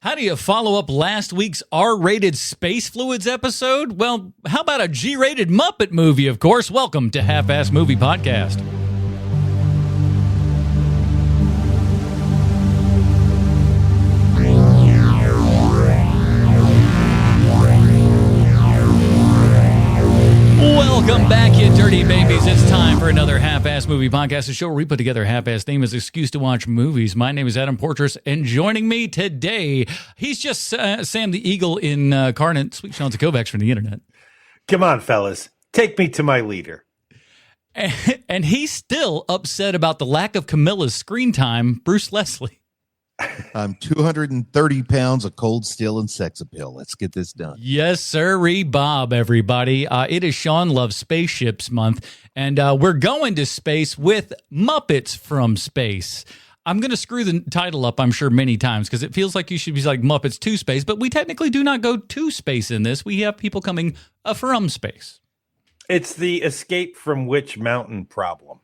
How do you follow up last week's R-rated Space Fluids episode? Well, how about a G-rated Muppet movie, of course? Welcome to Half-Ass Movie Podcast. Welcome back, you dirty babies. It's time for another Half-Ass Movie Podcast, a show where we put together half-ass theme as an excuse to watch movies. My name is Adam Portress, and joining me today, he's just Sam the Eagle incarnate, Sweet Sean Kovacs from the internet. Come on, fellas. Take me to my leader. And he's still upset about the lack of Camilla's screen time, Bruce Leslie. I'm 230 pounds of cold steel and sex appeal. Let's get this done. Yes, sirree, Bob, everybody. It is Sean Loves Spaceships Month, and we're going to space with Muppets from Space. I'm going to screw the title up, I'm sure, many times, because it feels like you should be like Muppets to Space, but we technically do not go to space in this. We have people coming from space. It's the escape from Witch Mountain problem.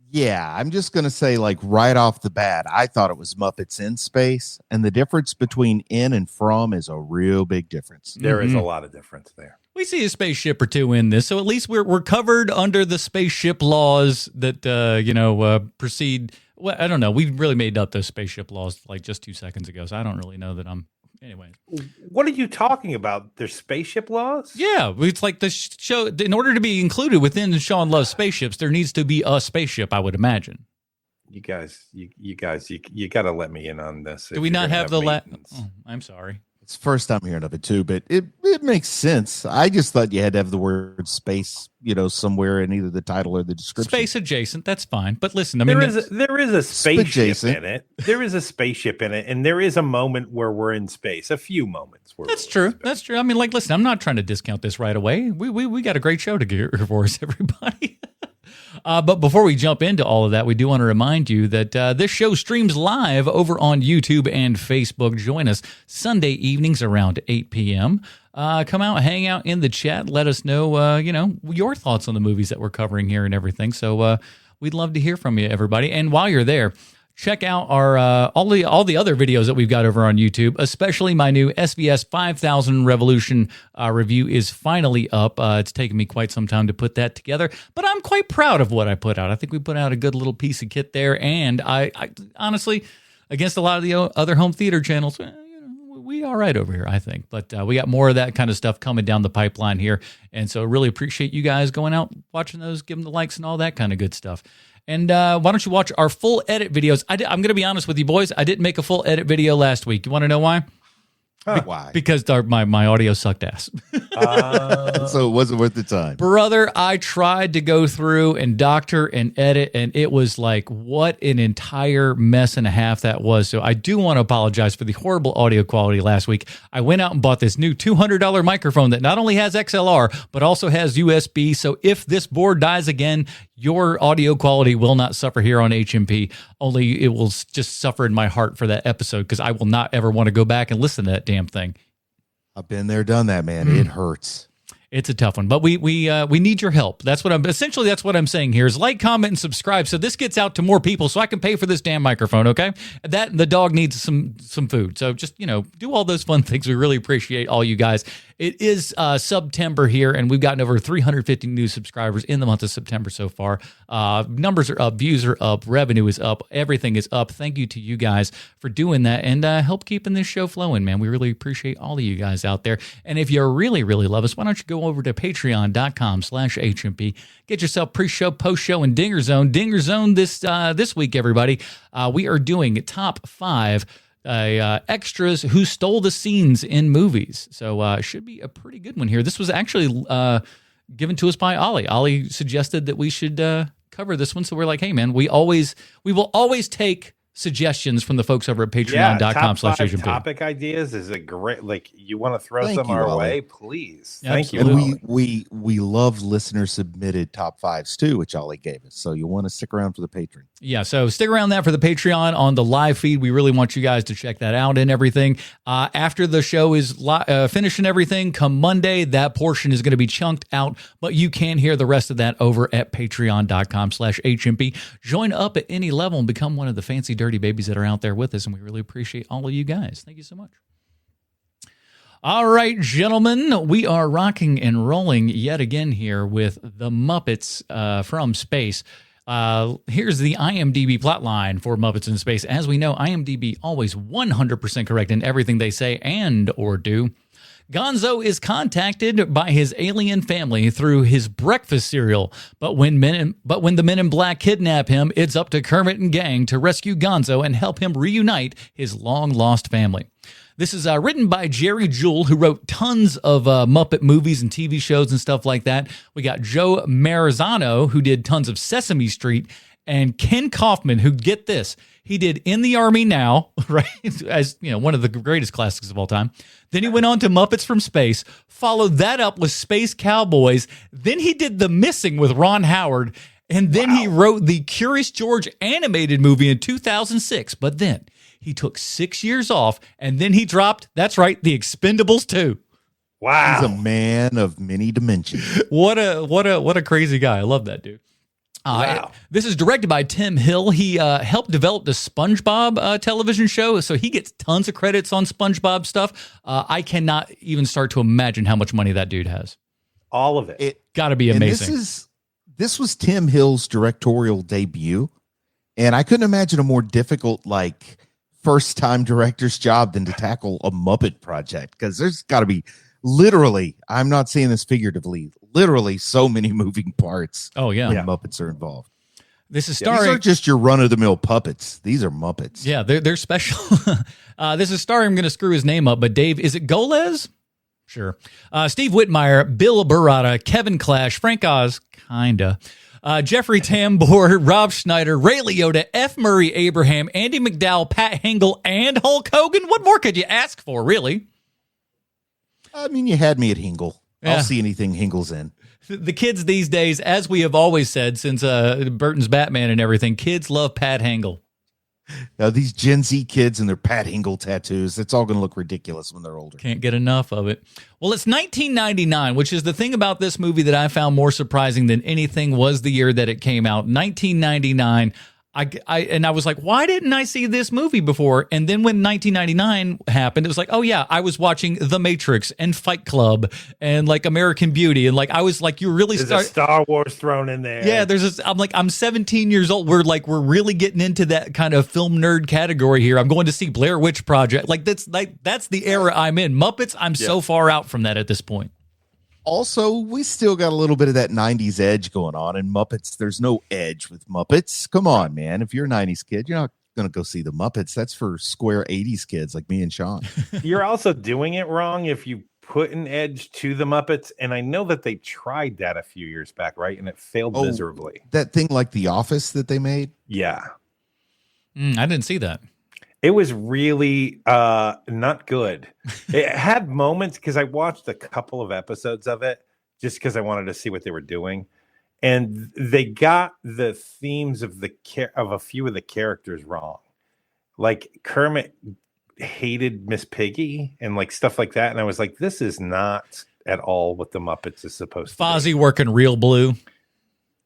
Yeah, I'm just going to say, like, right off the bat, I thought it was Muppets in Space, and the difference between in and from is a real big difference. There is a lot of difference there. We see a spaceship or two in this, so at least we're covered under the spaceship laws that, proceed. Well, I don't know. We really made up those spaceship laws like just 2 seconds ago, so I don't really know that I'm... Anyway. What are you talking about? There's spaceship laws? Yeah, it's like the show. In order to be included within Sean Loves Spaceships, there needs to be a spaceship, I would imagine. You guys, you got to let me in on this. Do we not have the Oh, I'm sorry. It's the first time hearing of it, too, but it makes sense. I just thought you had to have the word space, somewhere in either the title or the description. Space adjacent, that's fine. But listen, I mean, there is a spaceship in it. There is a spaceship in it, and there is a moment where we're in space. A few moments. That's true. That's true. I mean, like, listen, I'm not trying to discount this right away. We got a great show to gear for us, everybody. But before we jump into all of that, we do want to remind you that this show streams live over on YouTube and Facebook. Join us Sunday evenings around 8 p.m. Come out, hang out in the chat. Let us know, your thoughts on the movies that we're covering here and everything. So we'd love to hear from you, everybody. And while you're there, check out our all the other videos that we've got over on YouTube, especially my new SVS 5000 Revolution review is finally up. It's taken me quite some time to put that together, but I'm quite proud of what I put out. I think we put out a good little piece of kit there, and I honestly, against a lot of the other home theater channels, we all right over here, I think. But we got more of that kind of stuff coming down the pipeline here, and so really appreciate you guys going out, watching those, giving the likes and all that kind of good stuff. And why don't you watch our full edit videos? I'm going to be honest with you, boys. I didn't make a full edit video last week. You want to know why? Why? Because my audio sucked ass. So it wasn't worth the time. Brother, I tried to go through and doctor and edit, and it was like, what an entire mess and a half that was. So I do want to apologize for the horrible audio quality last week. I went out and bought this new $200 microphone that not only has XLR, but also has USB. So if this board dies again, your audio quality will not suffer here on HMP. Only it will just suffer in my heart for that episode, because I will not ever want to go back and listen to that damn thing. I've been there, done that, man. It hurts. It's a tough one, but we need your help. That's what I'm saying here is like, comment, and subscribe so this gets out to more people so I can pay for this damn microphone, okay? That the dog needs some food. So just, do all those fun things. We really appreciate all you guys. It is September here, and we've gotten over 350 new subscribers in the month of September so far. Numbers are up, views are up, revenue is up, everything is up. Thank you to you guys for doing that and help keeping this show flowing, man. We really appreciate all of you guys out there. And if you really, really love us, why don't you go over to patreon.com/HMP. Get yourself pre-show, post-show, and Dinger Zone. Dinger Zone this week, everybody. We are doing top 5 extras who stole the scenes in movies. So should be a pretty good one here. This was actually given to us by Ollie. Ollie suggested that we should cover this one. So we're like, hey, man, we will always take suggestions from the folks over at patreon.com/HMP. Topic ideas is a great, like, you want to throw them our way, please. Thank you. And we love listener submitted top 5s too, which Ollie gave us. So you want to stick around for the Patreon. Yeah, so stick around that for the Patreon on the live feed. We really want you guys to check that out and everything. After the show is finished and everything, come Monday, that portion is going to be chunked out, but you can hear the rest of that over at patreon.com/HMP. Join up at any level and become one of the fancy dirty babies that are out there with us, and we really appreciate all of you guys. Thank you so much. All right, gentlemen, we are rocking and rolling yet again here with the Muppets from Space. Here's the IMDb plotline for Muppets in Space. As we know, IMDb always 100% correct in everything they say and or do. Gonzo is contacted by his alien family through his breakfast cereal, but when the Men in Black kidnap him, it's up to Kermit and gang to rescue Gonzo and help him reunite his long-lost family. This is written by Jerry Jewell, who wrote tons of Muppet movies and TV shows and stuff like that. We got Joe Marzano, who did tons of Sesame Street, and Ken Kaufman, who, get this, he did In the Army Now, right, as you know, one of the greatest classics of all time. Then he went on to Muppets from Space, followed that up with Space Cowboys. Then he did The Missing with Ron Howard, and then he wrote the Curious George animated movie in 2006. But then he took 6 years off, and then he dropped, that's right, The Expendables 2. Wow. He's a man of many dimensions. What a crazy guy. I love that dude. Wow. This is directed by Tim Hill. He helped develop the SpongeBob television show, so he gets tons of credits on SpongeBob stuff. I cannot even start to imagine how much money that dude has. All of it. Got to be amazing. This was Tim Hill's directorial debut, and I couldn't imagine a more difficult, first-time director's job than to tackle a Muppet project, because there's got to be literally, I'm not saying this figuratively, literally so many moving parts. Oh, yeah. When Muppets are involved. This is starring... These aren't just your run-of-the-mill puppets. These are Muppets. Yeah, they're special. This is starring, I'm going to screw his name up, but Dave, is it Golez? Sure. Steve Whitmire, Bill Burrata, Kevin Clash, Frank Oz, kinda. Jeffrey Tambor, Rob Schneider, Ray Liotta, F. Murray Abraham, Andy McDowell, Pat Hingle, and Hulk Hogan. What more could you ask for, really? I mean, you had me at Hingle. Yeah. I'll see anything Hingle's in. The kids these days, as we have always said since Burton's Batman and everything, kids love Pat Hingle. Now, these Gen Z kids and their Pat Hingle tattoos, it's all going to look ridiculous when they're older. Can't get enough of it. Well, it's 1999, which is the thing about this movie that I found more surprising than anything was the year that it came out. 1999. I was like, why didn't I see this movie before? And then when 1999 happened, it was like, oh yeah, I was watching The Matrix and Fight Club and American Beauty, and I was like, you really there's a Star Wars thrown in there. Yeah, I'm 17 years old. We're really getting into that kind of film nerd category here. I'm going to see Blair Witch Project. That's the era I'm in. Muppets, I'm so far out from that at this point. Also, we still got a little bit of that 90s edge going on. In Muppets, there's no edge with Muppets. Come on, man. If you're a 90s kid, you're not going to go see the Muppets. That's for square 80s kids like me and Sean. You're also doing it wrong if you put an edge to the Muppets. And I know that they tried that a few years back, right? And it failed miserably. That thing like The Office that they made? Yeah. I didn't see that. It was really not good. It had moments because I watched a couple of episodes of it just because I wanted to see what they were doing, and they got the themes of a few of the characters wrong. Like Kermit hated Miss Piggy and stuff like that, and I was like, "This is not at all what the Muppets is supposed to be." Fozzie working real blue.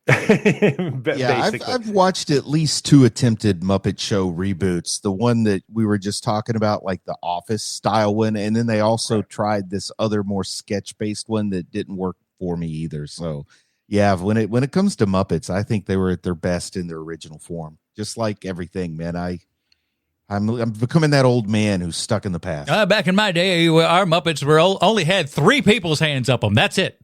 Yeah, I've watched at least 2 attempted Muppet Show reboots. The one that we were just talking about, the Office style one, and then they also tried this other more sketch based one that didn't work for me either. So, yeah, when it comes to Muppets, I think they were at their best in their original form. Just like everything, man. I'm becoming that old man who's stuck in the past. Back in my day, our Muppets only had 3 people's hands up them. That's it.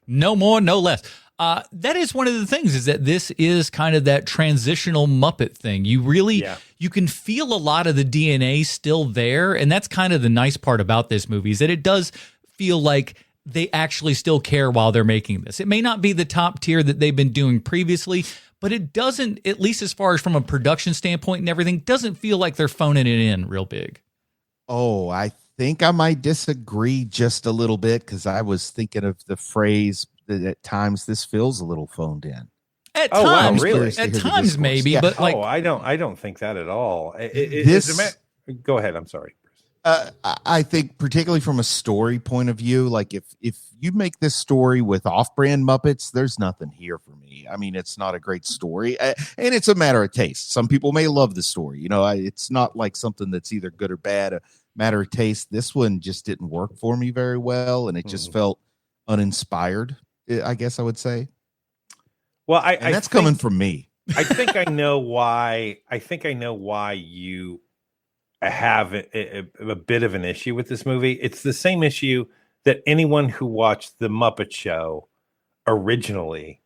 No more, no less. That is one of the things, is that this is kind of that transitional Muppet thing. You really, you can feel a lot of the DNA still there. And that's kind of the nice part about this movie, is that it does feel like they actually still care while they're making this. It may not be the top tier that they've been doing previously, but it doesn't, at least as far as from a production standpoint and everything, doesn't feel like they're phoning it in real big. Oh, I think I might disagree just a little bit, because I was thinking of the phrase that at times this feels a little phoned in. At times, wow, really? At times maybe, but I don't think that at all. Go ahead. I'm sorry. I think particularly from a story point of view, like if you make this story with off-brand Muppets, there's nothing here for me. I mean, it's not a great story, and it's a matter of taste. Some people may love the story. It's not like something that's either good or bad. A matter of taste. This one just didn't work for me very well, and it just felt uninspired, I guess I would say. Well, that's coming from me. I think I know why. I think I know why you have a bit of an issue with this movie. It's the same issue that anyone who watched the Muppet Show originally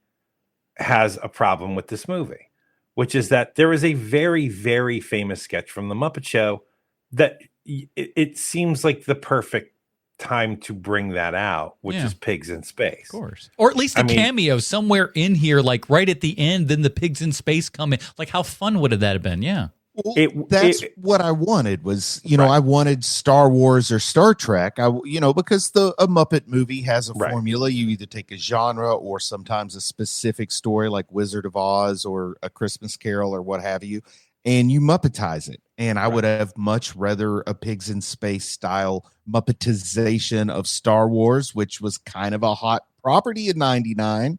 has a problem with this movie, which is that there is a very, very famous sketch from the Muppet Show that it seems like the perfect time to bring that out, which is Pigs in Space. Of course. Or at least a cameo somewhere in here, like right at the end, then the Pigs in Space come in. Like, how fun would that have been? Yeah. Well, that's what I wanted was, I wanted Star Wars or Star Trek. Because a Muppet movie has a formula. You either take a genre or sometimes a specific story like Wizard of Oz or A Christmas Carol or what have you, and you Muppetize it. And I would have much rather a Pigs in Space style Muppetization of Star Wars, which was kind of a hot property in '99,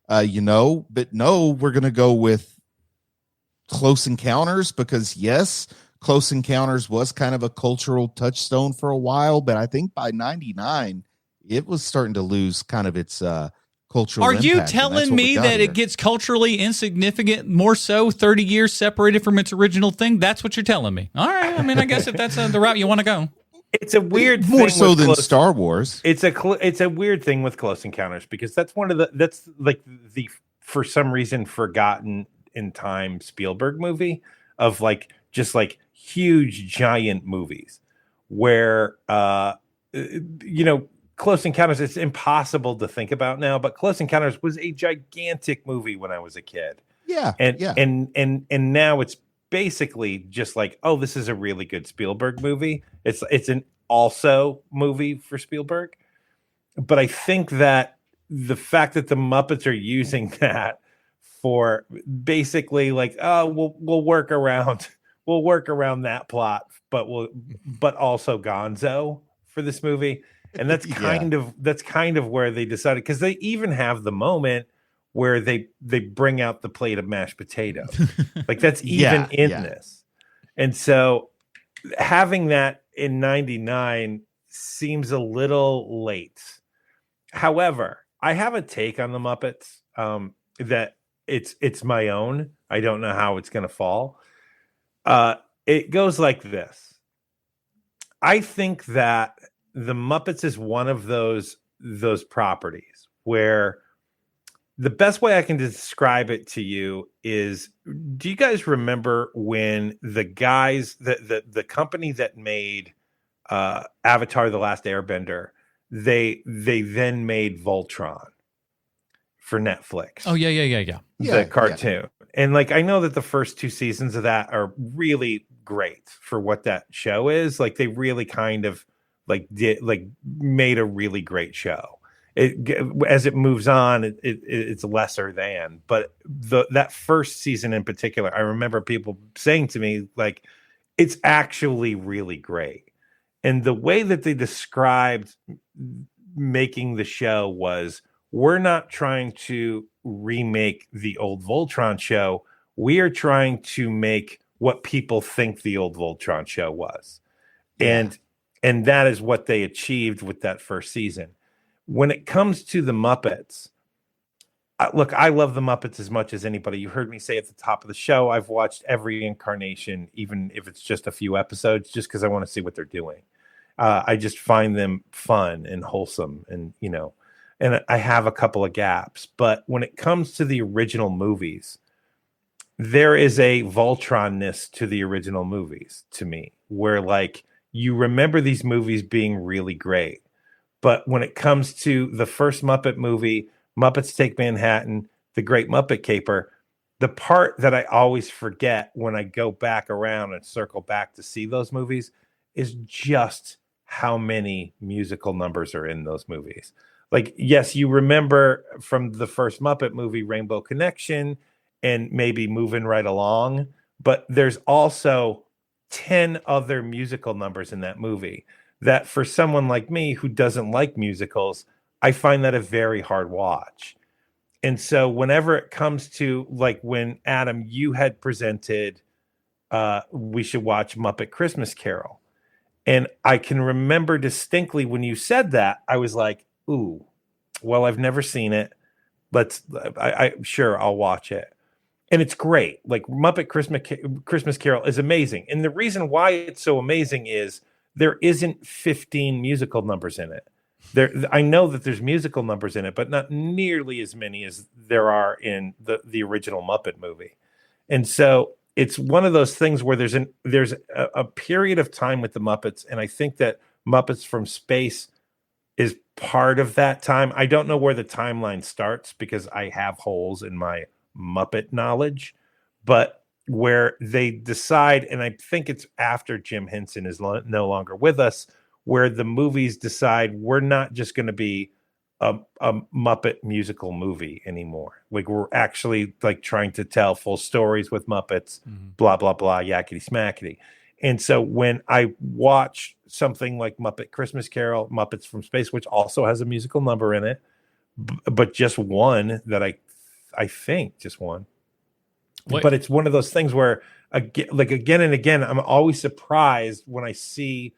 but no, we're going to go with Close Encounters because yes, Close Encounters was kind of a cultural touchstone for a while, but I think by '99 it was starting to lose kind of its cultural impact. Are you telling me that it gets culturally insignificant more so 30 years separated from its original thing? That's what you're telling me. All right. I mean, I guess if that's the route you want to go. It's a weird more thing so than Star Wars. It's a weird thing with Close Encounters because that's like the for some reason forgotten in time Spielberg movie of like just like huge giant movies where Close Encounters, it's impossible to think about now, but Close Encounters was a gigantic movie when I was a kid. And now it's basically just like, oh, this is a really good Spielberg movie. It's an also movie for Spielberg. But I think that the fact that the Muppets are using that for basically like, oh, we'll work around that plot, but also Gonzo for this movie. And that's kind of where they decided, because they even have the moment where they bring out the plate of mashed potatoes. Like that's even in this. And so having that in '99 seems a little late. However, I have a take on the Muppets that it's my own. I don't know how it's going to fall. It goes like this. I think that the Muppets is one of those properties where the best way I can describe it to you is, do you guys remember when the guys, the company that made Avatar: The Last Airbender, they then made Voltron for Netflix? Oh, yeah. The cartoon. Yeah. And like, I know that the first 2 seasons of that are really great for what that show is. Like they really kind of made a really great show. As it moves on, it's lesser than, but that first season in particular, I remember people saying to me like, it's actually really great. And the way that they described making the show was, we're not trying to remake the old Voltron show. We are trying to make what people think the old Voltron show was. Yeah. And that is what they achieved with that first season. When it comes to the Muppets, look, I love the Muppets as much as anybody. You heard me say at the top of the show, I've watched every incarnation, even if it's just a few episodes, just because I want to see what they're doing. I just find them fun and wholesome, and I have a couple of gaps. But when it comes to the original movies, there is a Voltron-ness to the original movies to me, where like you remember these movies being really great. But when it comes to the first Muppet movie, Muppets Take Manhattan, The Great Muppet Caper, the part that I always forget when I go back around and circle back to see those movies is just how many musical numbers are in those movies. Like, yes, you remember from the first Muppet movie, Rainbow Connection, and maybe Moving Right Along, but there's also 10 other musical numbers in that movie that for someone like me who doesn't like musicals, I find that a very hard watch. And so whenever it comes to like when Adam, you had presented, we should watch Muppet Christmas Carol. And I can remember distinctly when you said that, I was like, ooh, well, I've never seen it. Sure, I'll watch it. And it's great. Like Muppet Christmas Carol is amazing. And the reason why it's so amazing is there isn't 15 musical numbers in it. I know that there's musical numbers in it, but not nearly as many as there are in the original Muppet movie. And so it's one of those things where there's a period of time with the Muppets, and I think that Muppets from Space is part of that time. I don't know where the timeline starts because I have holes in my Muppet knowledge, but where they decide, and I think it's after Jim Henson is no longer with us, where the movies decide we're not just going to be a Muppet musical movie anymore. Like we're actually like trying to tell full stories with Muppets, blah, blah, blah, yakety smackety. And so when I watch something like Muppet Christmas Carol, Muppets from Space, which also has a musical number in it, but just one that I think just one. What? But it's one of those things where again and again, I'm always surprised when I see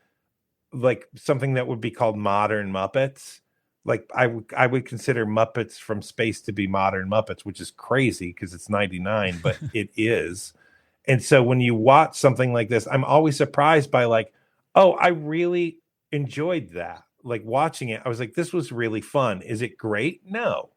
like something that would be called modern Muppets. Like I would consider Muppets from Space to be modern Muppets, which is crazy because it's 99, but it is. And so when you watch something like this, I'm always surprised by like, oh, I really enjoyed that. Like watching it, I was like, this was really fun. Is it great? No,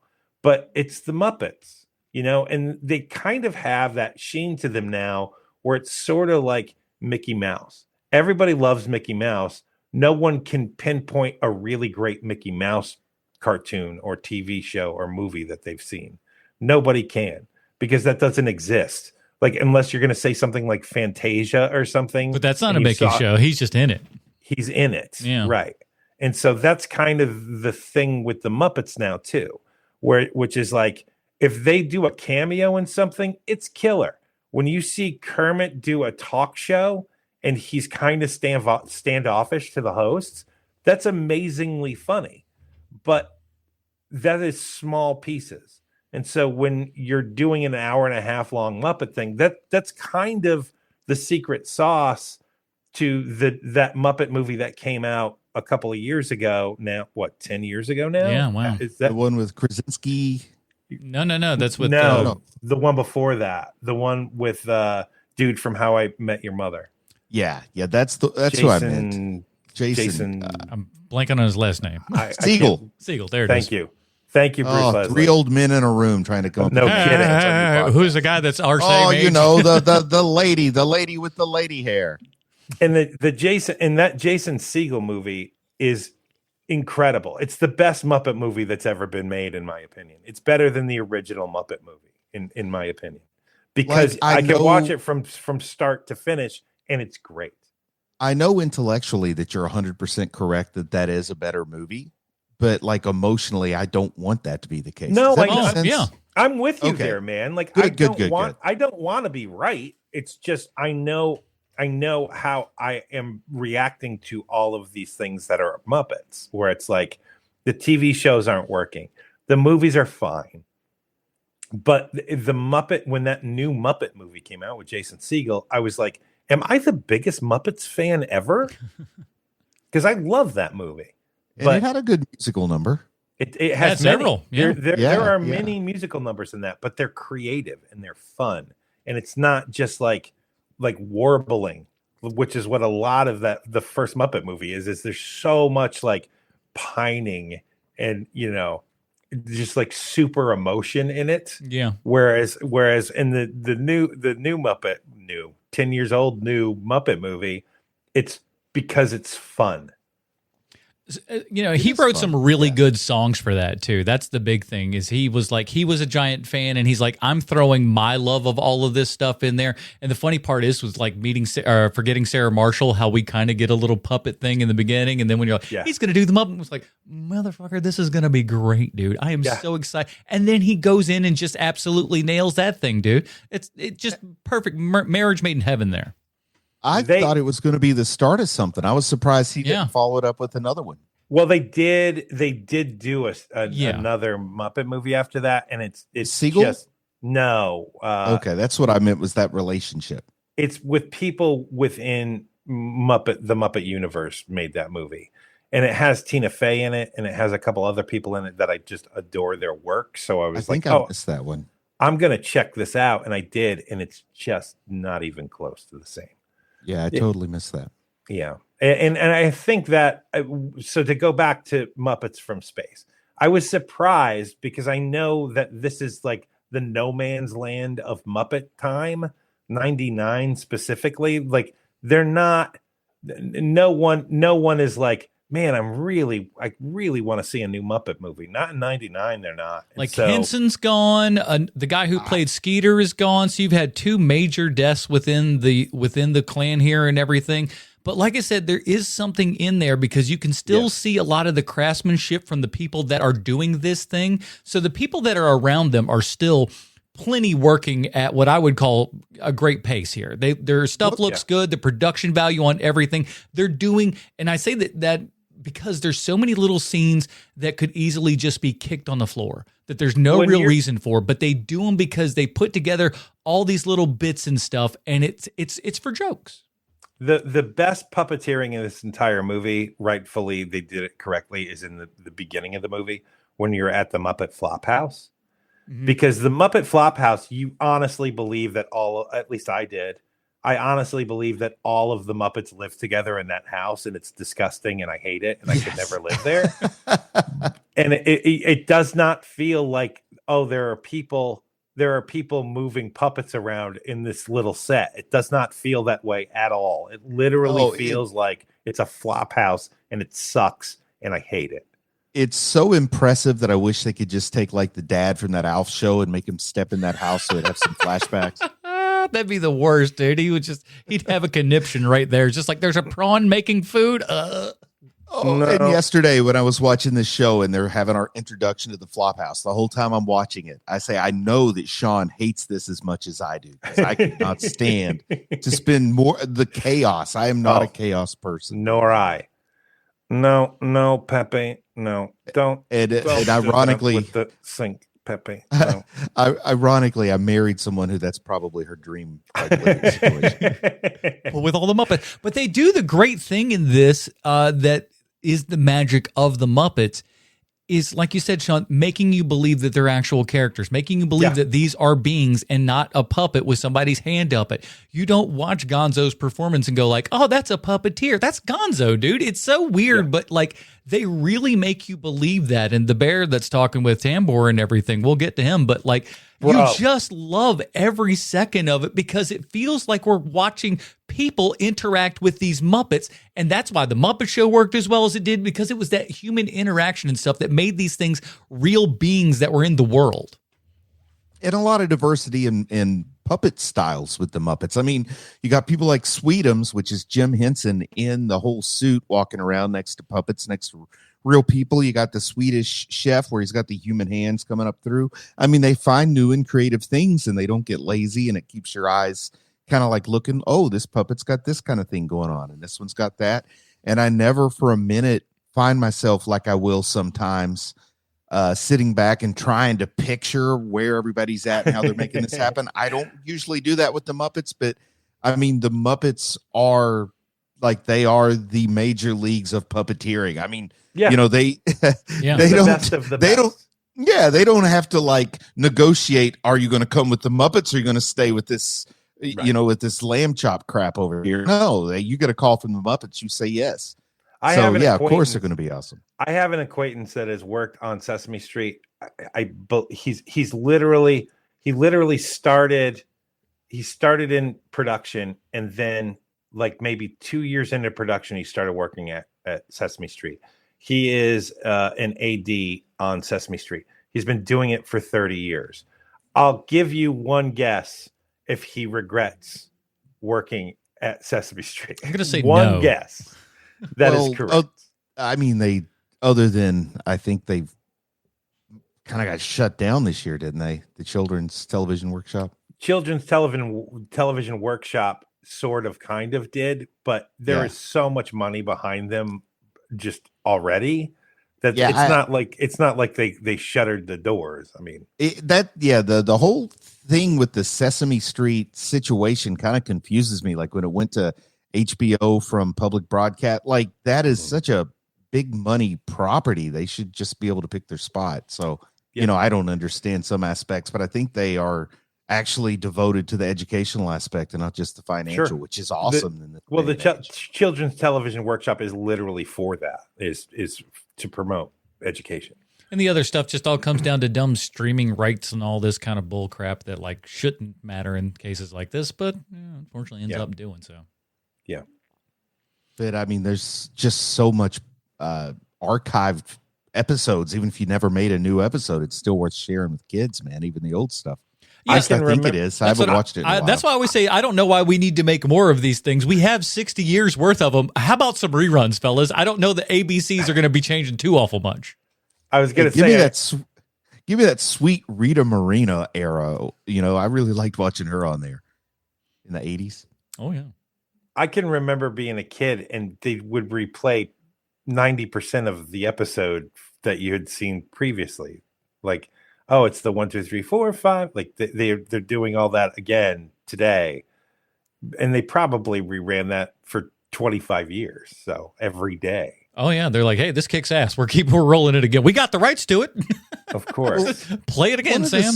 but it's the Muppets, you know, and they kind of have that sheen to them now where it's sort of like Mickey Mouse. Everybody loves Mickey Mouse. No one can pinpoint a really great Mickey Mouse cartoon or TV show or movie that they've seen. Nobody can, because that doesn't exist. Like, unless you're going to say something like Fantasia or something. But that's not a Mickey show. He's just in it. He's in it. Yeah. Right. And so that's kind of the thing with the Muppets now too, which is like, if they do a cameo in something, it's killer. When you see Kermit do a talk show and he's kind of standoffish to the hosts, that's amazingly funny. But that is small pieces. And so when you're doing an hour and a half long Muppet thing, that's kind of the secret sauce to that Muppet movie that came out a couple of years ago. Now, what, 10 years ago now? Yeah, wow. Is that the one with Krasinski? No. That's with the one before that. The one with dude from How I Met Your Mother. Yeah, that's Jason, who I meant. Jason. I'm blanking on his last name. Siegel. Siegel. There it is. Thank you, Bruce Leslie. 3 old men in a room trying to come up. No kidding. Who's the guy that's our same age? You know, the lady with the lady hair. And the Jason Siegel movie is incredible. It's the best Muppet movie that's ever been made, in my opinion. It's better than the original Muppet movie, in my opinion, because I can watch it from start to finish, and it's great. I know intellectually that you're 100% correct that is a better movie, but like emotionally, I don't want that to be the case. No, yeah, I'm with you there, man. Like, I don't want to be right. It's just I know how I am reacting to all of these things that are Muppets, where it's like the TV shows aren't working, the movies are fine, but the Muppet, when that new Muppet movie came out with Jason Siegel, I was like, am I the biggest Muppets fan ever? Because I love that movie. But it had a good musical number. It has several. Yeah. There are many musical numbers in that, but they're creative and they're fun. And it's not just like warbling, which is what a lot of the first Muppet movie is there's so much like pining and, you know, just like super emotion in it. Yeah. Whereas in the new Muppet, 10 years old new Muppet movie, it's because it's fun. You know, he wrote some really good songs for that too. That's the big thing, is he was a giant fan, and he's like, I'm throwing my love of all of this stuff in there. And the funny part was like forgetting Sarah Marshall, how we kind of get a little puppet thing in the beginning, and then when you're like, he's going to do the Muppet, it was like, motherfucker, this is going to be great, dude. I am so excited. And then he goes in and just absolutely nails that thing, dude. It's just perfect marriage made in heaven there. I thought it was going to be the start of something. I was surprised he didn't follow it up with another one. Well, they did do another Muppet movie after that, and it's Siegel? just no. Okay, that's what I meant, was that relationship. It's with people within the Muppet universe made that movie, and it has Tina Fey in it, and it has a couple other people in it that I just adore their work. So I think I missed that one. I'm gonna check this out, and I did, and it's just not even close to the same. Yeah, I totally missed that. Yeah. And I think that, so to go back to Muppets from Space, I was surprised because I know that this is like the no man's land of Muppet time, 99 specifically. Like they're not, no one is like, man, I really want to see a new Muppet movie. Not in 99, they're not. And like Henson's gone. The guy who played Skeeter is gone. So you've had two major deaths within the clan here and everything. But like I said, there is something in there because you can still see a lot of the craftsmanship from the people that are doing this thing. So the people that are around them are still plenty working at what I would call a great pace here. Their stuff looks good. The production value on everything they're doing. And I say that because there's so many little scenes that could easily just be kicked on the floor that there's no real reason for, but they do them because they put together all these little bits and stuff. And it's for jokes. The best puppeteering in this entire movie, rightfully, they did it correctly, is in the beginning of the movie when you're at the Muppet Flophouse. Mm-hmm. Because the Muppet Flophouse, you honestly believe that at least I did, I honestly believe that all of the Muppets live together in that house, and it's disgusting, and I hate it, and I could never live there. And it does not feel like, oh, there are people moving puppets around in this little set. It does not feel that way at all. It literally feels like it's a flop house and it sucks and I hate it. It's so impressive that I wish they could just take like the dad from that Alf show and make him step in that house so he'd have some flashbacks. That'd be the worst, dude. He'd have a conniption right there. It's just like there's a prawn making food. And yesterday when I was watching this show and they're having our introduction to the Flophouse, the whole time I'm watching it, I say, I know that Sean hates this as much as I do, because I could not stand to spend more the chaos. I am not a chaos person. Nor I. No, Pepe. No, don't. And ironically, with the sink, Pepe. No. Ironically, I married someone who that's probably her dream. Situation. Well, with all the Muppets, but they do the great thing in this that is the magic of the Muppets is, like you said, Sean, making you believe that they're actual characters, making you believe that these are beings and not a puppet with somebody's hand up it. You don't watch Gonzo's performance and go like, oh, that's a puppeteer. That's Gonzo, dude. It's so weird, but like they really make you believe that. And the bear that's talking with Tambor and everything, we'll get to him, but like you just love every second of it because it feels like we're watching people interact with these Muppets. And that's why the Muppet Show worked as well as it did, because it was that human interaction and stuff that made these things real beings that were in the world. And a lot of diversity in puppet styles with the Muppets. I mean, you got people like Sweetums, which is Jim Henson in the whole suit walking around next to puppets, next to real people. You got the Swedish chef where he's got the human hands coming up through. I mean, they find new and creative things and they don't get lazy, and it keeps your eyes kind of like looking, oh, this puppet's got this kind of thing going on and this one's got that. And I never for a minute find myself like I will sometimes sitting back and trying to picture where everybody's at and how they're making this happen. I don't usually do that with the Muppets, but I mean, the Muppets are like, they are the major leagues of puppeteering. I mean, you know, they don't have to like negotiate. Are you going to come with the Muppets or are you going to stay with this, you know, with this lamb chop crap over here? No, you get a call from the Muppets. You say yes. Of course they're going to be awesome. I have an acquaintance that has worked on Sesame Street. He literally started in production, and then like maybe 2 years into production, he started working at Sesame Street. He is an AD on Sesame Street. He's been doing it for 30 years. I'll give you one guess if he regrets working at Sesame Street. I'm going to say one guess. That is correct. I mean, I think they've kind of got shut down this year, didn't they? The Children's Television Workshop. Children's Television Workshop sort of kind of did, but there is so much money behind them just already that it's not like they shuttered the doors. I mean, the whole thing with the Sesame Street situation kind of confuses me. Like when it went to HBO from public broadcast, like that is such a big money property. They should just be able to pick their spot. So, I don't understand some aspects, but I think they are actually devoted to the educational aspect and not just the financial, which is awesome. The Children's Television Workshop is literally for that, is to promote education. And the other stuff just all comes down to dumb streaming rights and all this kind of bull crap that like shouldn't matter in cases like this, but unfortunately ends up doing so. Yeah. But I mean, there's just so much archived episodes. Even if you never made a new episode, it's still worth sharing with kids, man, even the old stuff. Yes, I think it is. I haven't watched it in a while. That's why I always say I don't know why we need to make more of these things. We have 60 years worth of them. How about some reruns, fellas? I don't know the ABCs are going to be changing too awful much. I was going to say, give me that sweet Rita Moreno era. I really liked watching her on there in the 80s. Oh, yeah. I can remember being a kid and they would replay 90% of the episode that you had seen previously. Like, oh, it's the 1, 2, 3, 4, 5. Like they're doing all that again today. And they probably reran that for 25 years. So every day. Oh, yeah. They're like, hey, this kicks ass. We're rolling it again. We got the rights to it. Of course. Play it again, Sam.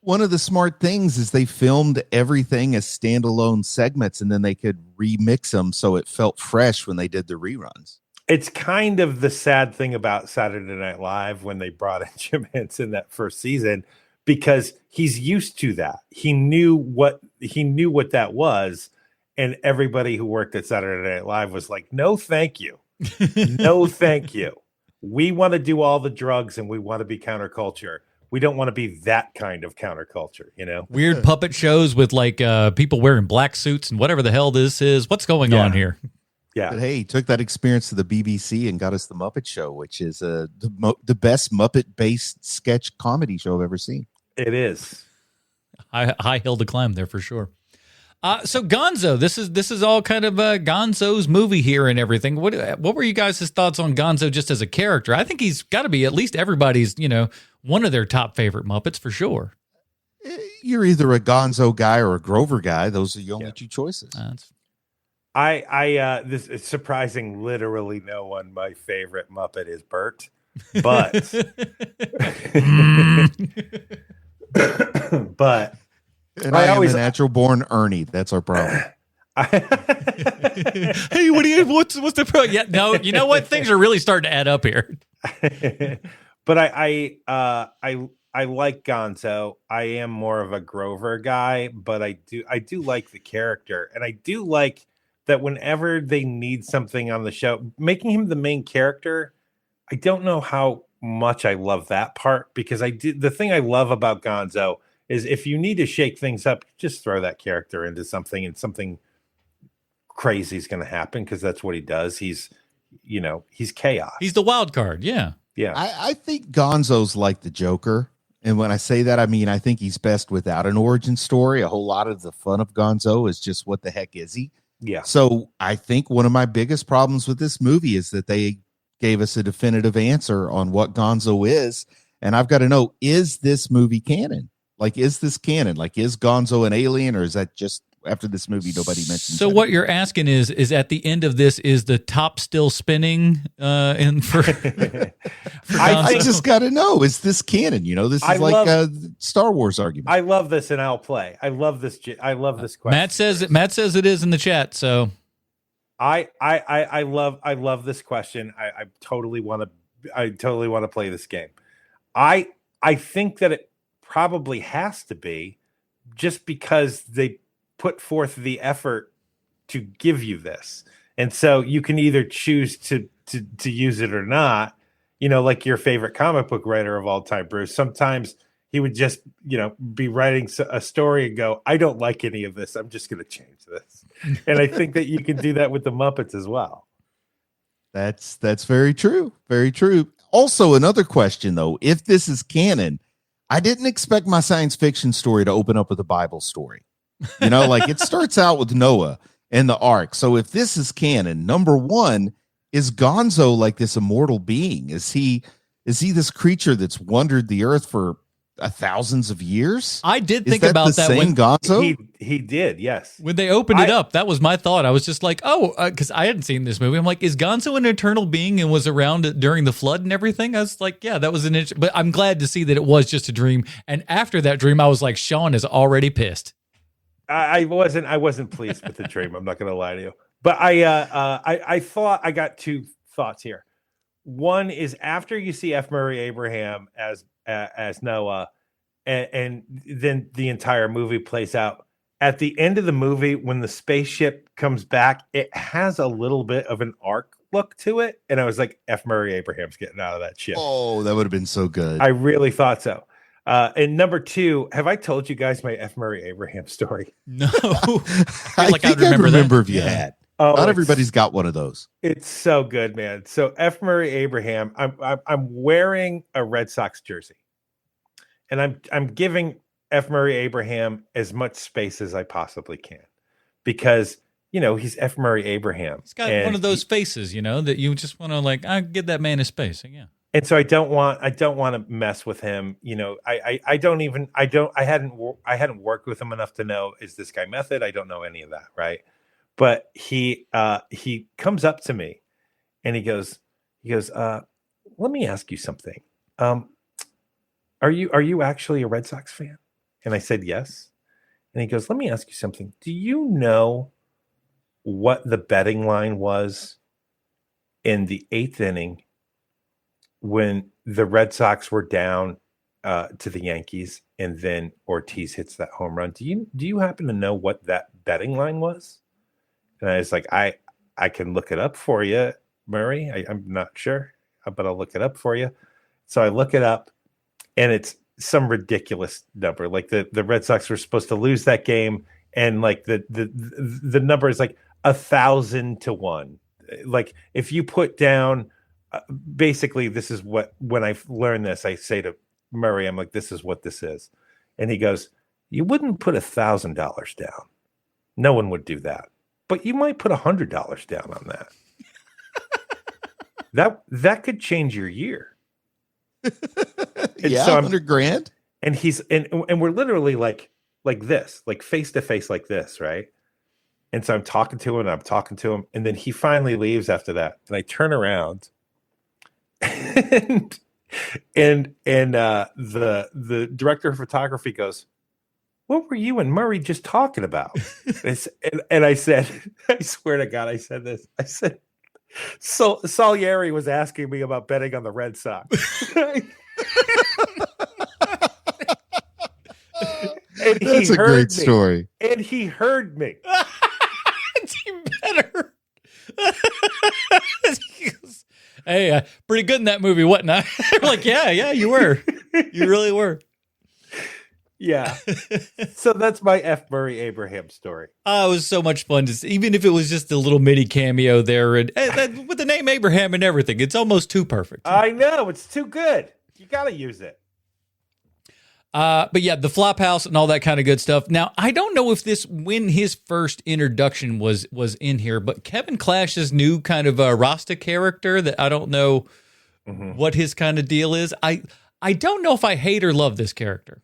One of the smart things is they filmed everything as standalone segments and then they could remix them so it felt fresh when they did the reruns. It's kind of the sad thing about Saturday Night Live when they brought in Jim Henson that first season, because he's used to that. He knew what that was, and everybody who worked at Saturday Night Live was like, "No, thank you, no, thank you. We want to do all the drugs and we want to be counterculture. We don't want to be that kind of counterculture, Weird puppet shows with like people wearing black suits and whatever the hell this is. What's going on here?" Yeah. But hey, he took that experience to the BBC and got us the Muppet Show, which is the best Muppet-based sketch comedy show I've ever seen. It is. High hill to climb there for sure. So Gonzo, this is all kind of Gonzo's movie here and everything. What were you guys' thoughts on Gonzo just as a character? I think he's got to be at least everybody's, one of their top favorite Muppets for sure. You're either a Gonzo guy or a Grover guy. Those are the only two choices. This is surprising. Literally, no one. My favorite Muppet is Bert, but and I am a natural born Ernie. That's our problem. Hey, what's the problem? Yeah, no, you know what? Things are really starting to add up here. But I like Gonzo. I am more of a Grover guy, but I do like the character, and I do like that whenever they need something on the show, making him the main character, I don't know how much I love that part, because the thing I love about Gonzo is if you need to shake things up, just throw that character into something and something crazy is going to happen, because that's what he does. He's chaos. He's the wild card. Yeah. Yeah. I think Gonzo's like the Joker. And when I say that, I mean, I think he's best without an origin story. A whole lot of the fun of Gonzo is just, what the heck is he? Yeah. So I think one of my biggest problems with this movie is that they gave us a definitive answer on what Gonzo is. And I've got to know, is this movie canon? Like, is this canon? Like, is Gonzo an alien, or is that just after this movie nobody mentions? So what you're asking is at the end of this, is the top still spinning for I just got to know, is this canon? This is like a Star Wars argument. I love this, and I'll play. I love this question. Matt says it is in the chat. So I love this question. I totally want to play this game. I think that it probably has to be, just because they put forth the effort to give you this. And so you can either choose to use it or not, like your favorite comic book writer of all time, Bruce. Sometimes he would just, be writing a story and go, I don't like any of this. I'm just going to change this. And I think that you can do that with the Muppets as well. That's very true. Very true. Also, another question though, if this is canon, I didn't expect my science fiction story to open up with a Bible story. You know, like it starts out with Noah and the ark. So if this is canon, number one, is Gonzo like this immortal being? Is he this creature that's wandered the earth for thousands of years? I did Is think about that same when Gonzo. He did, yes. When they opened it up, that was my thought. I was just like, oh, because I hadn't seen this movie. I'm like, is Gonzo an eternal being and was around during the flood and everything? I was like, yeah, that was an but I'm glad to see that it was just a dream. And after that dream, I was like, Sean is already pissed. I wasn't pleased with the dream. I'm not going to lie to you. But I thought I got two thoughts here. One is after you see F. Murray Abraham as Noah, and then the entire movie plays out. At the end of the movie, when the spaceship comes back, it has a little bit of an arc look to it, and I was like, F. Murray Abraham's getting out of that ship. Oh, that would have been so good. I really thought so. And number two, have I told you guys my F. Murray Abraham story? No. I think I remember if you had. Oh, not everybody's got one of those. It's so good, man. So F. Murray Abraham, I'm wearing a Red Sox jersey, and I'm giving F. Murray Abraham as much space as I possibly can, because he's F. Murray Abraham. He's got one of those faces, that you just want to like. I give that man his space. Yeah. And so I don't want to mess with him. I hadn't worked with him enough to know, is this guy method? I don't know any of that, right? But he comes up to me and he goes, let me ask you something. Are you actually a Red Sox fan? And I said, yes. And he goes, let me ask you something. Do you know what the betting line was in the 8th inning when the Red Sox were down to the Yankees and then Ortiz hits that home run? Do you happen to know what that betting line was? And I was like, I can look it up for you, Murray. I'm not sure, but I'll look it up for you. So I look it up, and it's some ridiculous number. Like the Red Sox were supposed to lose that game, and like the number is like 1,000 to 1. Like if you put down, basically, this is what, when I learned this, I say to Murray, I'm like, this is what this is. And he goes, you wouldn't put $1,000 down. No one would do that. But you might put $100 down on that. that could change your year. Yeah, so $100,000. And he's and we're literally like this, like face to face like this, right? And so I'm talking to him, and then he finally leaves after that. And I turn around, and the director of photography goes, what were you and Murray just talking about? and I said, I swear to God, I said this. I said, Salieri was asking me about betting on the Red Sox. That's a great story. And he heard me. It's even better. Hey, pretty good in that movie, wasn't I? Like, yeah, you were. You really were. Yeah. So that's my F. Murray Abraham story. It was so much fun to see, even if it was just a little mini cameo there, and with the name Abraham and everything. It's almost too perfect. I know, it's too good. You got to use it. But yeah, the Flophouse and all that kind of good stuff. Now, I don't know if when his first introduction was in here, but Kevin Clash's new kind of Rasta character that I don't know what his kind of deal is. I don't know if I hate or love this character.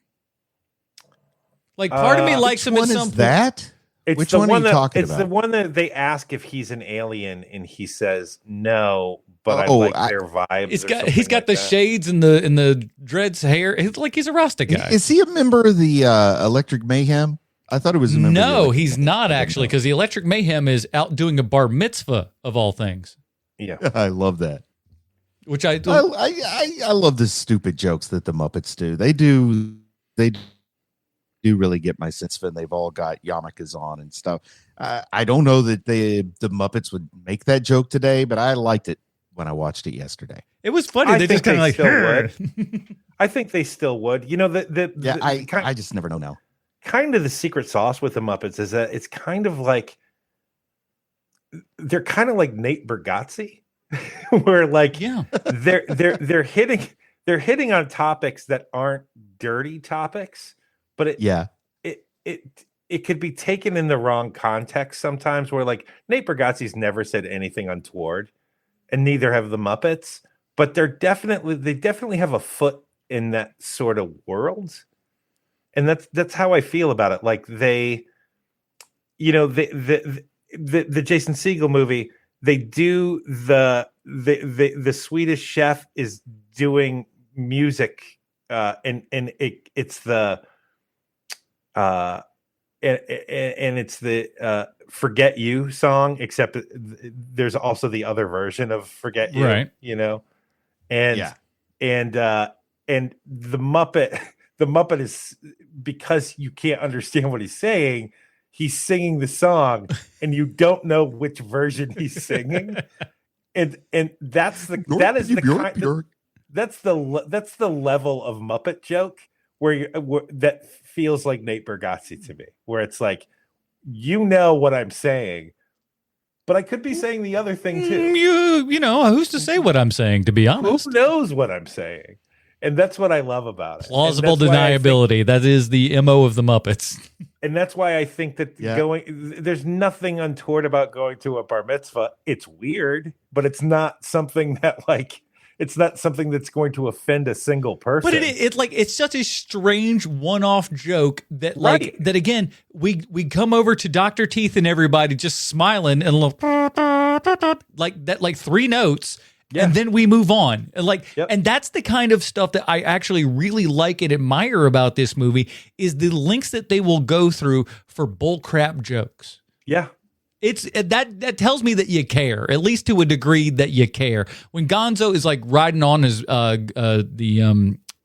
Like, part of me likes him at some point. That? Which one are you talking about? It's the one that they ask if he's an alien, and he says no, but I like their vibes. He's got the shades and the dreads hair. It's like he's a Rasta guy. Is he a member of the Electric Mayhem? I thought it was a member. No, he's not actually, because the Electric Mayhem is out doing a bar mitzvah of all things. Yeah, I love that. Which I love the stupid jokes that the Muppets do. They do really get my sense of it. They've all got yarmulkes on and stuff. I don't know that the Muppets would make that joke today, but I liked it when I watched it yesterday. It was funny. They just kind of like would. I think they still would. I just never know now. Kind of the secret sauce with the Muppets is that it's kind of like they're kind of like Nate Bargatze, where like they're hitting on topics that aren't dirty topics. But it could be taken in the wrong context sometimes, where like Nate Bargatze's never said anything untoward, and neither have the Muppets, but they definitely have a foot in that sort of world. And that's how I feel about it. Like they, you know, the Jason Segel movie, they do the Swedish Chef is doing music, and it's the and it's the Forget You song, except there's also the other version of Forget You, right? You know, and the Muppet is, because you can't understand what he's saying, he's singing the song and you don't know which version he's singing. and that's the level of Muppet joke where that feels like Nate Bargatze to me, where it's like, you know what I'm saying, but I could be saying the other thing too. You know, who's to say what I'm saying, to be honest? Who knows what I'm saying? And that's what I love about it. Plausible deniability. That is the MO of the Muppets. And that's why I think that there's nothing untoward about going to a bar mitzvah. It's weird, but it's not something that it's not something that's going to offend a single person. But it's such a strange one-off joke that that again, we come over to Dr. Teeth and everybody just smiling and like that, like 3 notes. Yeah. And then we move on. And that's the kind of stuff that I actually really like and admire about this movie, is the lengths that they will go through for bullcrap jokes. Yeah. It's that tells me that you care, at least to a degree that you care. When Gonzo is like riding on his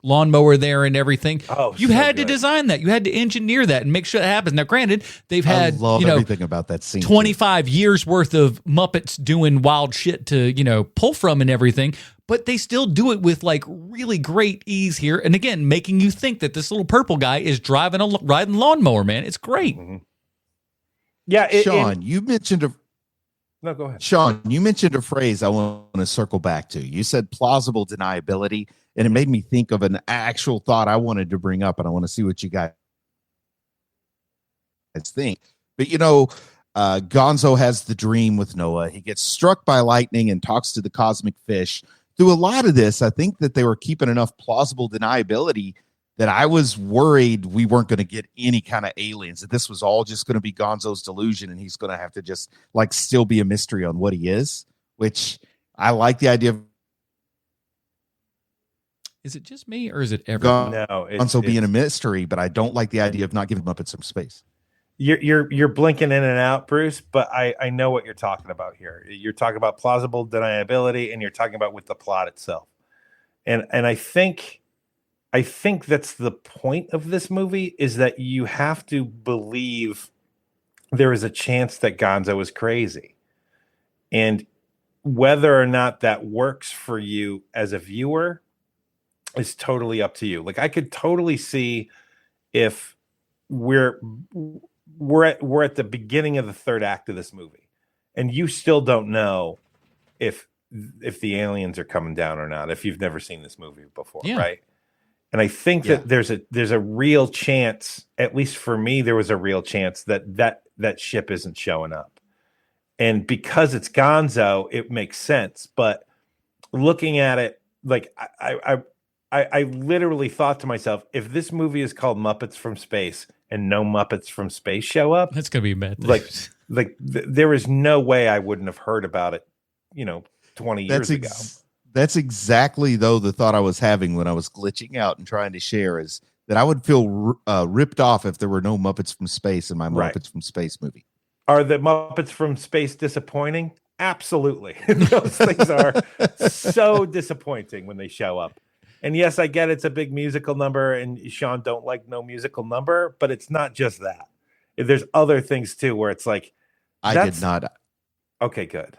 lawnmower there and everything, you had to design that, you had to engineer that and make sure that happens. Now, granted, they've had everything about that scene. 25 years worth of Muppets doing wild shit to pull from and everything, but they still do it with like really great ease here. And again, making you think that this little purple guy is riding lawnmower, man. It's great. Mm-hmm. Yeah, Sean, you mentioned No, go ahead. Sean, you mentioned a phrase I want to circle back to. You said plausible deniability, and it made me think of an actual thought I wanted to bring up, and I want to see what you guys think. But Gonzo has the dream with Noah. He gets struck by lightning and talks to the cosmic fish. Through a lot of this, I think that they were keeping enough plausible deniability that I was worried we weren't going to get any kind of aliens, that this was all just going to be Gonzo's delusion and he's going to have to just still be a mystery on what he is, which I like the idea of. Is it just me or is it everyone? No, Gonzo being a mystery, but I don't like the idea of not giving Muppets some space. You're blinking in and out, Bruce, but I know what you're talking about here. You're talking about plausible deniability and you're talking about with the plot itself. And I think that's the point of this movie, is that you have to believe there is a chance that Gonzo is crazy. And whether or not that works for you as a viewer is totally up to you. Like, I could totally see if we're at the beginning of the third act of this movie and you still don't know if the aliens are coming down or not, if you've never seen this movie before, right? And I think that there's a real chance, at least for me, there was a real chance that ship isn't showing up. And because it's Gonzo, it makes sense. But looking at it, like I literally thought to myself, if this movie is called Muppets from Space and no Muppets from Space show up, that's gonna be bad. There is no way I wouldn't have heard about it, 20 years ago. That's exactly, though, the thought I was having when I was glitching out and trying to share, is that I would feel ripped off if there were no Muppets from Space in my Muppets from Space movie. Are the Muppets from Space disappointing? Absolutely. Those things are so disappointing when they show up. And yes, I get it's a big musical number, and Sean don't like no musical number, but it's not just that. There's other things, too, where it's like... I did not. Okay, good.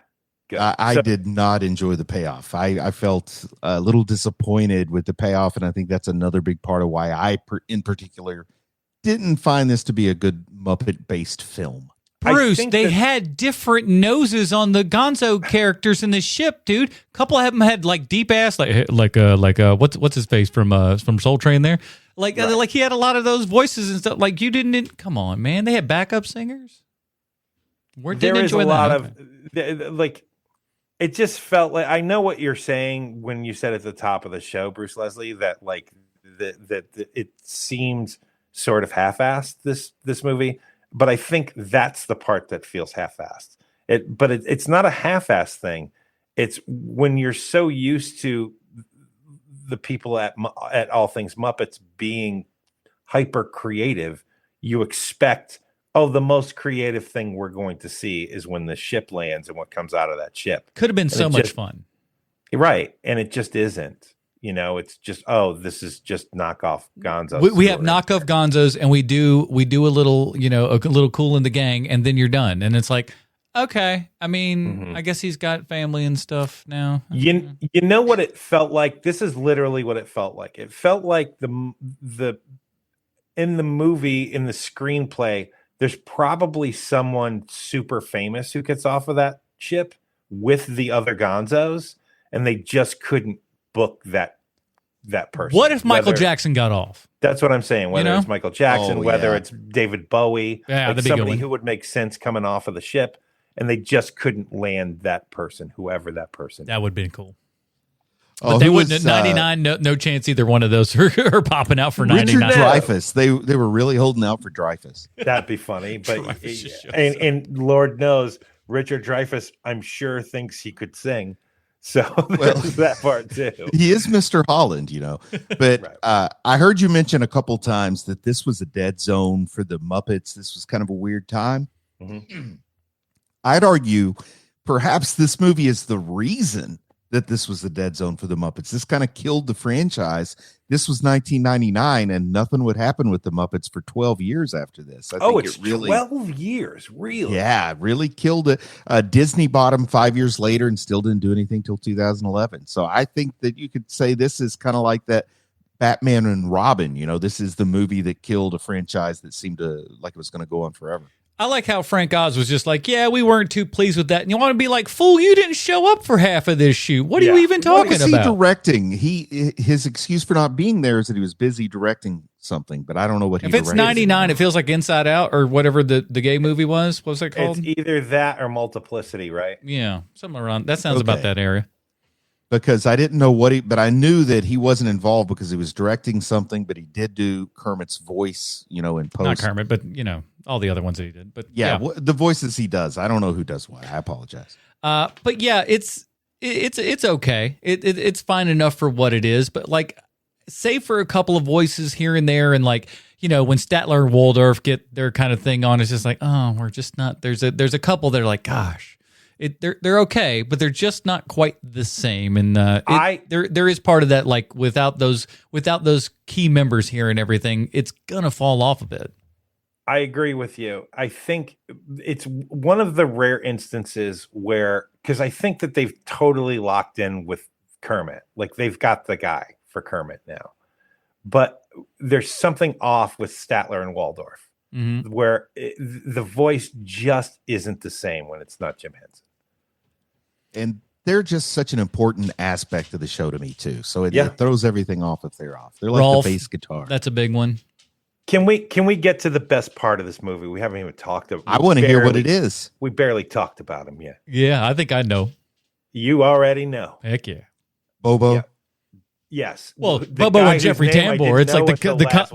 I did not enjoy the payoff. I felt a little disappointed with the payoff, and I think that's another big part of why I, in particular, didn't find this to be a good Muppet-based film. Bruce, they had different noses on the Gonzo characters in the ship, dude. A couple of them had like deep ass, like what's his face from Soul Train there? Like Right. like he had a lot of those voices and stuff. Like you didn't. Come on, man. They had backup singers. We're There didn't is a enjoy lot that. of like. It just felt like, I know what you're saying when you said at the top of the show, Bruce Leslie, that like that it seemed sort of half-assed, this movie, but I think that's the part that feels half-assed. It's not a half-assed thing. It's when you're so used to the people at All Things Muppets being hyper creative, you expect, oh, the most creative thing we're going to see is when the ship lands and what comes out of that ship. Could have been And so it much just- fun. Right. And it just isn't. You know, it's just, oh, this is just knockoff Gonzo. We have knockoff Gonzos, and we do a little, you know, a little Cool in the Gang, and then you're done. And it's like, okay, I mean, I guess he's got family and stuff now. You know what it felt like? This is literally what it felt like. It felt like the in the movie, in the screenplay, there's probably someone super famous who gets off of that ship with the other Gonzos, and they just couldn't book that person. What if Michael Jackson got off? That's what I'm saying. Whether it's Michael Jackson, whether it's David Bowie, Yeah, like somebody who would make sense coming off of the ship, and they just couldn't land that person, whoever that person. That would be cool. But they wouldn't at 99. No chance either one of those are popping out for 99. Richard Dreyfuss. They were really holding out for Dreyfuss. That'd be funny, but and Lord knows Richard Dreyfuss, I'm sure thinks he could sing. So there's that part too. He is Mr. Holland, you know. But I heard you mention a couple times that this was a dead zone for the Muppets. This was kind of a weird time. Mm-hmm. I'd argue perhaps this movie is the reason that this was a dead zone for the Muppets. This kind of killed the franchise. This was 1999, and nothing would happen with the Muppets for 12 years after this. I think it's it really 12 years, really? Yeah, it really killed it. Disney bought him 5 years later and still didn't do anything till 2011. So I think that you could say this is kind of like that Batman and Robin. You know, this is the movie that killed a franchise that seemed to like it was going to go on forever. I like how Frank Oz was just like, yeah, we weren't too pleased with that. And you want to be like, fool, you didn't show up for half of this shoot. What are you even talking about? about? Directing. His excuse for not being there is that he was busy directing something, but I don't know what he directed. If it's 99, it feels like Inside Out or whatever the gay movie was. What was it called? It's either that or Multiplicity, right? Yeah, something around. That sounds about that area. Because I didn't know but I knew that he wasn't involved because he was directing something, but he did do Kermit's voice, you know, in post. Not Kermit, but, you know, all the other ones that he did. But yeah. The voices he does. I don't know who does what. I apologize. But yeah, it's okay. It's fine enough for what it is. But like, save for a couple of voices here and there, and like, you know, when Statler and Waldorf get their kind of thing on, it's just like, oh, we're just not. There's a couple that are like, gosh. They're okay, but they're just not quite the same. And there is part of that, like without those key members here and everything, it's gonna fall off a bit. I agree with you. I think it's one of the rare instances where, because I think that they've totally locked in with Kermit, like they've got the guy for Kermit now, but there's something off with Statler and Waldorf, where the voice just isn't the same when it's not Jim Henson. And they're just such an important aspect of the show to me too. So it throws everything off if they're off. They're like Rolf, the bass guitar. That's a big one. Can we get to the best part of this movie? We haven't even talked about. I want to hear what it is. We barely talked about him yet. Yeah, I think I know. You already know. Heck yeah. Bobo. Yeah. Yes. Well, Bobo and Jeffrey Tambor. It's like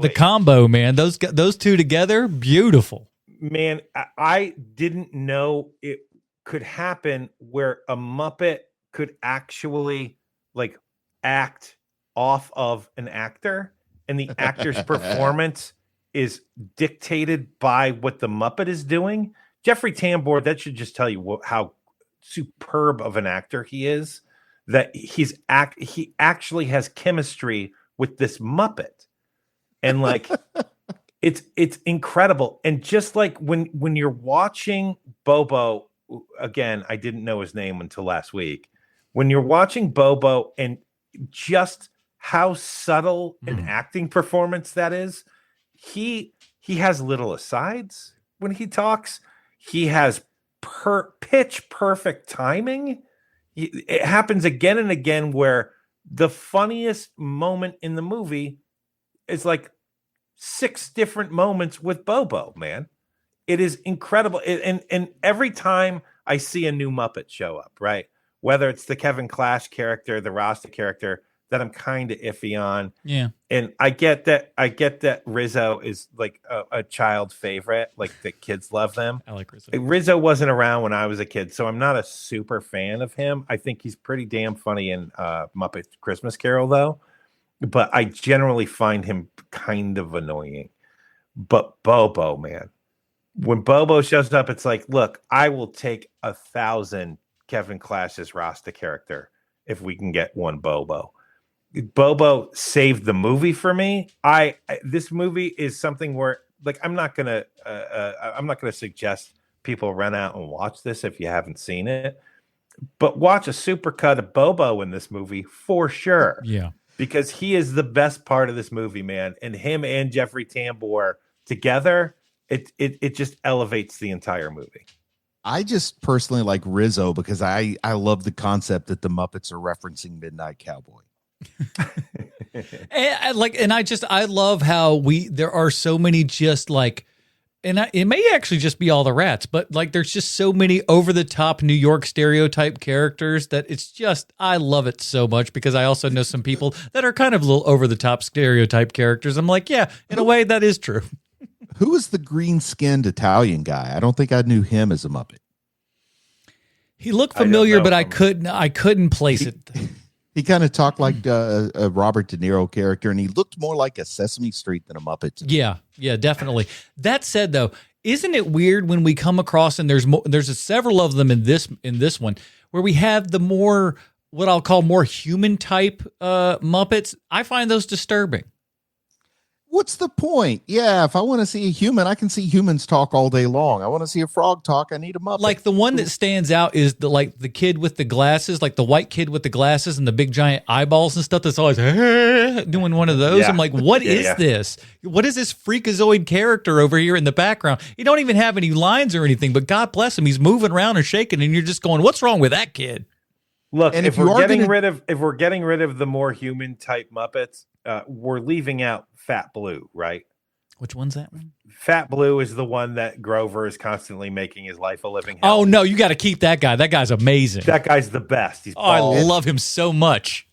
the combo, man. Those two together, beautiful. Man, I didn't know it could happen where a Muppet could actually like act off of an actor, and the actor's performance is dictated by what the Muppet is doing. Jeffrey Tambor, that should just tell you how superb of an actor he is, that he actually has chemistry with this Muppet. And like it's incredible. And just like when you're watching Bobo, again, I didn't know his name until last week. When you're watching Bobo and just how subtle an acting performance that is, he has little asides when he talks. He has pitch perfect timing. It happens again and again where the funniest moment in the movie is like 6 different moments with Bobo, man. It is incredible. And every time I see a new Muppet show up, right? Whether it's the Kevin Clash character, the Rasta character that I'm kind of iffy on. Yeah. And I get that Rizzo is like a child favorite, like the kids love them. I like Rizzo. Rizzo wasn't around when I was a kid, so I'm not a super fan of him. I think he's pretty damn funny in Muppet Christmas Carol, though. But I generally find him kind of annoying. But Bobo, man. When Bobo shows up, it's like, look, I will take 1,000 Kevin Clash's Rasta character if we can get one Bobo. Bobo saved the movie for me. This movie is something where, like, I'm not gonna suggest people run out and watch this if you haven't seen it, but watch a supercut of Bobo in this movie for sure. Yeah, because he is the best part of this movie, man. And him and Jeffrey Tambor together, it just elevates the entire movie. I just personally like Rizzo because I love the concept that the Muppets are referencing Midnight Cowboy. I love how there are so many just like, and it may actually just be all the rats, but like there's just so many over the top New York stereotype characters that it's just, I love it so much because I also know some people that are kind of little over the top stereotype characters. I'm like, yeah, in a way that is true. Who is the green skinned Italian guy? I don't think I knew him as a Muppet. He looked familiar, but I couldn't place it. He kind of talked like a Robert De Niro character, and he looked more like a Sesame Street than a Muppet. Yeah, definitely. That said, though, isn't it weird when we come across, and there's several of them in this one, where we have the more, what I'll call more human type Muppets? I find those disturbing. What's the point? Yeah, if I want to see a human, I can see humans talk all day long. I want to see a frog talk, I need a Muppet. Like the one that stands out is the kid with the glasses, like the white kid with the glasses and the big giant eyeballs and stuff that's always doing one of those. Yeah. I'm like, what is this? What is this freakazoid character over here in the background? You don't even have any lines or anything, but God bless him, he's moving around and shaking, and you're just going, what's wrong with that kid? Look, and if we're getting rid of the more human type Muppets, we're leaving out Fat Blue, right? Which one's that one? Fat Blue is the one that Grover is constantly making his life a living hell. Oh no, you got to keep that guy. That guy's amazing. That guy's the best. He's I love him so much.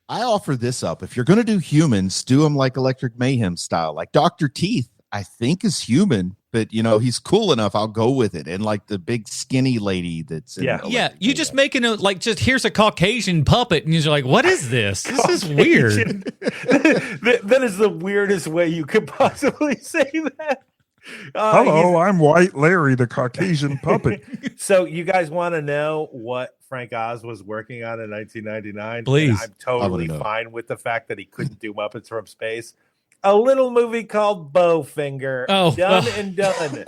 I offer this up. If you're going to do humans, do them like Electric Mayhem style. Like Dr. Teeth, I think is human, but he's cool enough. I'll go with it. And like the big skinny lady that's you just making here's a Caucasian puppet, and you're like, what is this? This is weird. That is the weirdest way you could possibly say that. Hello, I'm White Larry, the Caucasian puppet. So you guys want to know what Frank Oz was working on in 1999? Please. I'm totally fine with the fact that he couldn't do Muppets from Space. A little movie called Bowfinger. Oh, done and done.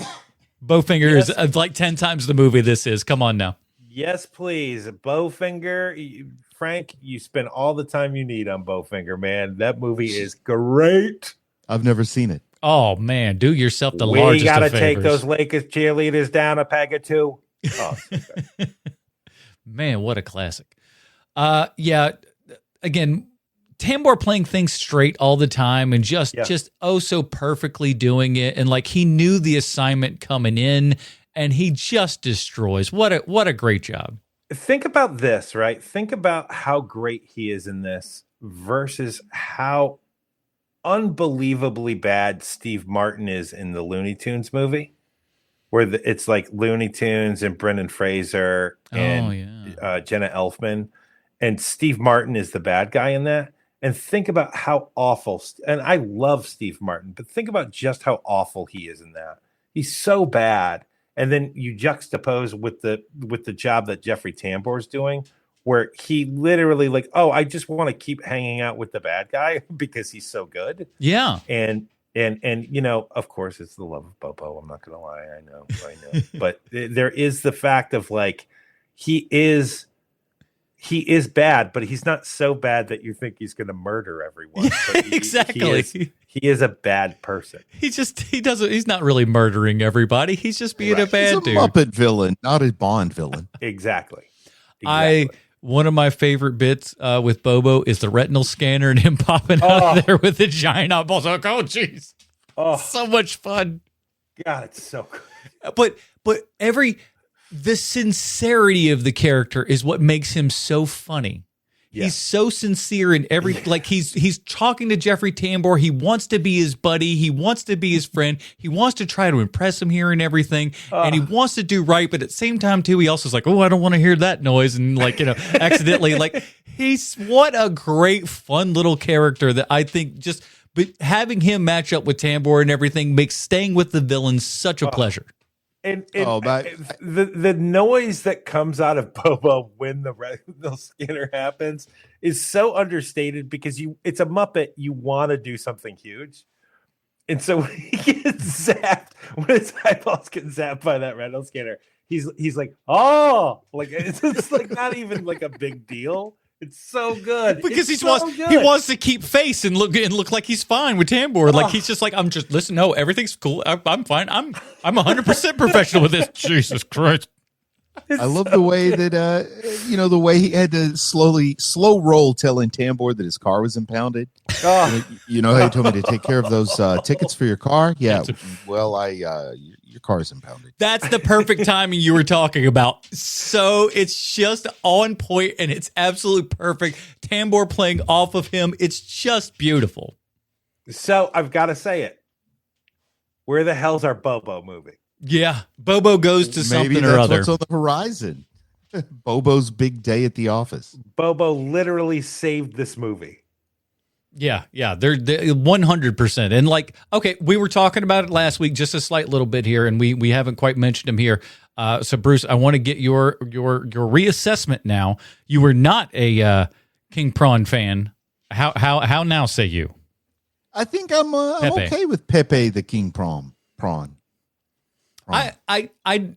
Bowfinger is like 10 times the movie this is. Come on now. Yes, please. Bowfinger. Frank, you spend all the time you need on Bowfinger, man. That movie is great. I've never seen it. Oh, man. Do yourself the largest of favors. We got to take those Lakers cheerleaders down a peg or two. Oh, man, what a classic. Yeah, again, Tambor playing things straight all the time and just so perfectly doing it. And like he knew the assignment coming in and he just destroys. What a great job. Think about this, right? Think about how great he is in this versus how unbelievably bad Steve Martin is in the Looney Tunes movie, where it's like Looney Tunes and Brendan Fraser and Jenna Elfman, and Steve Martin is the bad guy in that. And think about how awful, and I love Steve Martin, but think about just how awful he is in that. He's so bad. And then you juxtapose with the job that Jeffrey Tambor is doing, where he literally I just want to keep hanging out with the bad guy because he's so good. Yeah. And of course it's the love of Bobo. I'm not going to lie. I know. But there is the fact of he is bad, but he's not so bad that you think he's going to murder everyone. Exactly. He is a bad person. He's not really murdering everybody. He's just being a bad dude. He's a Muppet villain, not a Bond villain. Exactly. one of my favorite bits with Bobo is the retinal scanner and him popping out of there with the giant eyeballs. Like, oh, jeez. Oh, so much fun. God, it's so good. But the sincerity of the character is what makes him so funny. Yeah. He's so sincere in every, like he's talking to Jeffrey Tambor. He wants to be his buddy. He wants to be his friend. He wants to try to impress him here and everything. And he wants to do right. But at the same time, too, he also is like, oh, I don't want to hear that noise. And like, accidentally, like what a great, fun little character that I think but having him match up with Tambor and everything makes staying with the villain such a pleasure. And the noise that comes out of Bobo when the retinal scanner happens is so understated because it's a Muppet. You want to do something huge. And so when he gets zapped, when his eyeballs get zapped by that retinal scanner, he's like, oh, like it's like not even like a big deal. It's so good because he wants to keep face and look like he's fine with Tambor. Like he's just like, listen, no, everything's cool. I'm fine. I'm 100% professional with this. Jesus Christ. I love the way that the way he had to slow roll telling Tambor that his car was impounded. You know how he told me to take care of those tickets for your car? Yeah. Well, your car's impounded. That's the perfect timing you were talking about. So it's just on point and it's absolutely perfect. Tambor playing off of him. It's just beautiful. So I've got to say it. Where the hell's our Bobo movie? Yeah. Bobo goes to something or other. What's on the horizon. Bobo's big day at the office. Bobo literally saved this movie. Yeah, they're 100%. And like, okay, we were talking about it last week, just a slight little bit here, and we haven't quite mentioned him here. So Bruce, I want to get your reassessment now. You were not a King Prawn fan. How now say you? I think I'm okay with Pepe the King Prawn.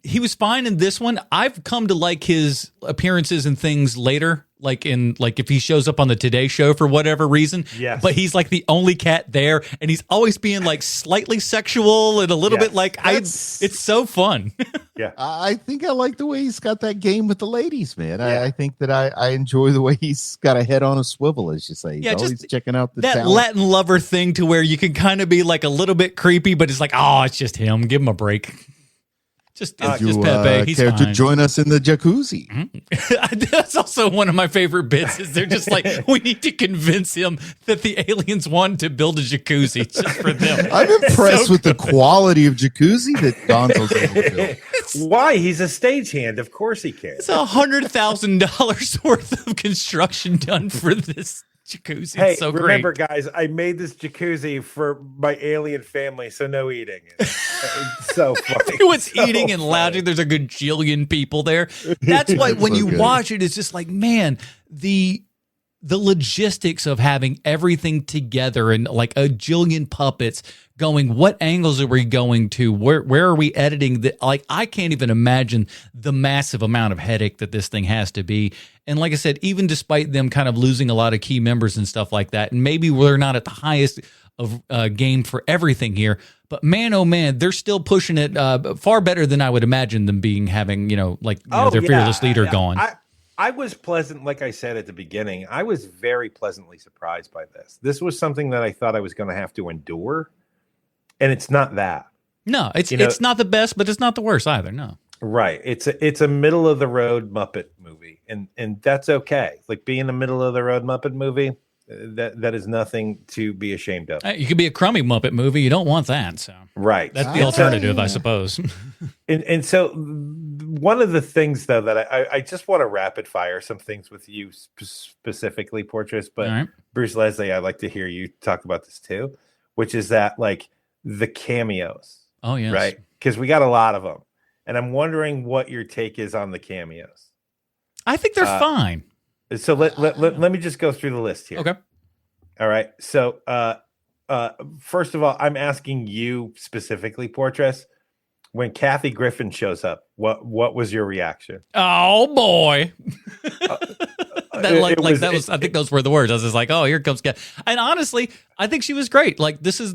He was fine in this one. I've come to like his appearances and things later, like if he shows up on the Today Show for whatever reason. Yes. But he's like the only cat there, and he's always being like slightly sexual and a little bit like it's so fun. Yeah, I think I like the way he's got that game with the ladies, man. Yeah. I think that I enjoy the way he's got a head on a swivel, as you say. He's always checking out that talent. Latin lover thing to where you can kind of be like a little bit creepy, but it's like, oh, it's just him. Give him a break. Just Pepe. He's care fine. to join us in the jacuzzi? Mm-hmm. That's also one of my favorite bits. Is they're just like, we need to convince him that the aliens want to build a jacuzzi just for them. I'm impressed with the quality of jacuzzi that Gonzo's able to build. Why? He's a stagehand. Of course he can. It's $100,000 worth of construction done for this jacuzzi. Hey, it's so remember, great. guys, I made this jacuzzi for my alien family, so no eating. It's so funny. Everyone's eating and lounging. There's a gajillion people there. That's why when you watch it, it's just like, man, the logistics of having everything together and like a jillion puppets going, what angles are we going to? Where are we editing? That, like, I can't even imagine the massive amount of headache that this thing has to be. And like I said, even despite them kind of losing a lot of key members and stuff like that, and maybe we're not at the highest of game for everything here, but man, oh man, they're still pushing it far better than I would imagine them having their fearless leader gone. I was pleasant, like I said at the beginning, I was very pleasantly surprised by this. This was something that I thought I was going to have to endure, and it's not that. No, it's not the best, but it's not the worst either. No. Right. It's a middle of the road Muppet movie, and that's okay. Like being a middle of the road Muppet movie, that is nothing to be ashamed of. You could be a crummy Muppet movie. You don't want that. So right. That's the alternative, I suppose. and so one of the things though that I just want to rapid fire some things with you specifically, Portress, but right. Bruce Leslie, I'd like to hear you talk about this too, which is that like the cameos. Oh yes. Right. Because we got a lot of them. And I'm wondering what your take is on the cameos. I think they're fine. So let me just go through the list here. Okay. All right. So first of all, I'm asking you specifically, Portress, when Kathy Griffin shows up, what was your reaction? Oh boy. I think those were the words. I was just like, oh, here comes Kathy. And honestly, I think she was great. Like this is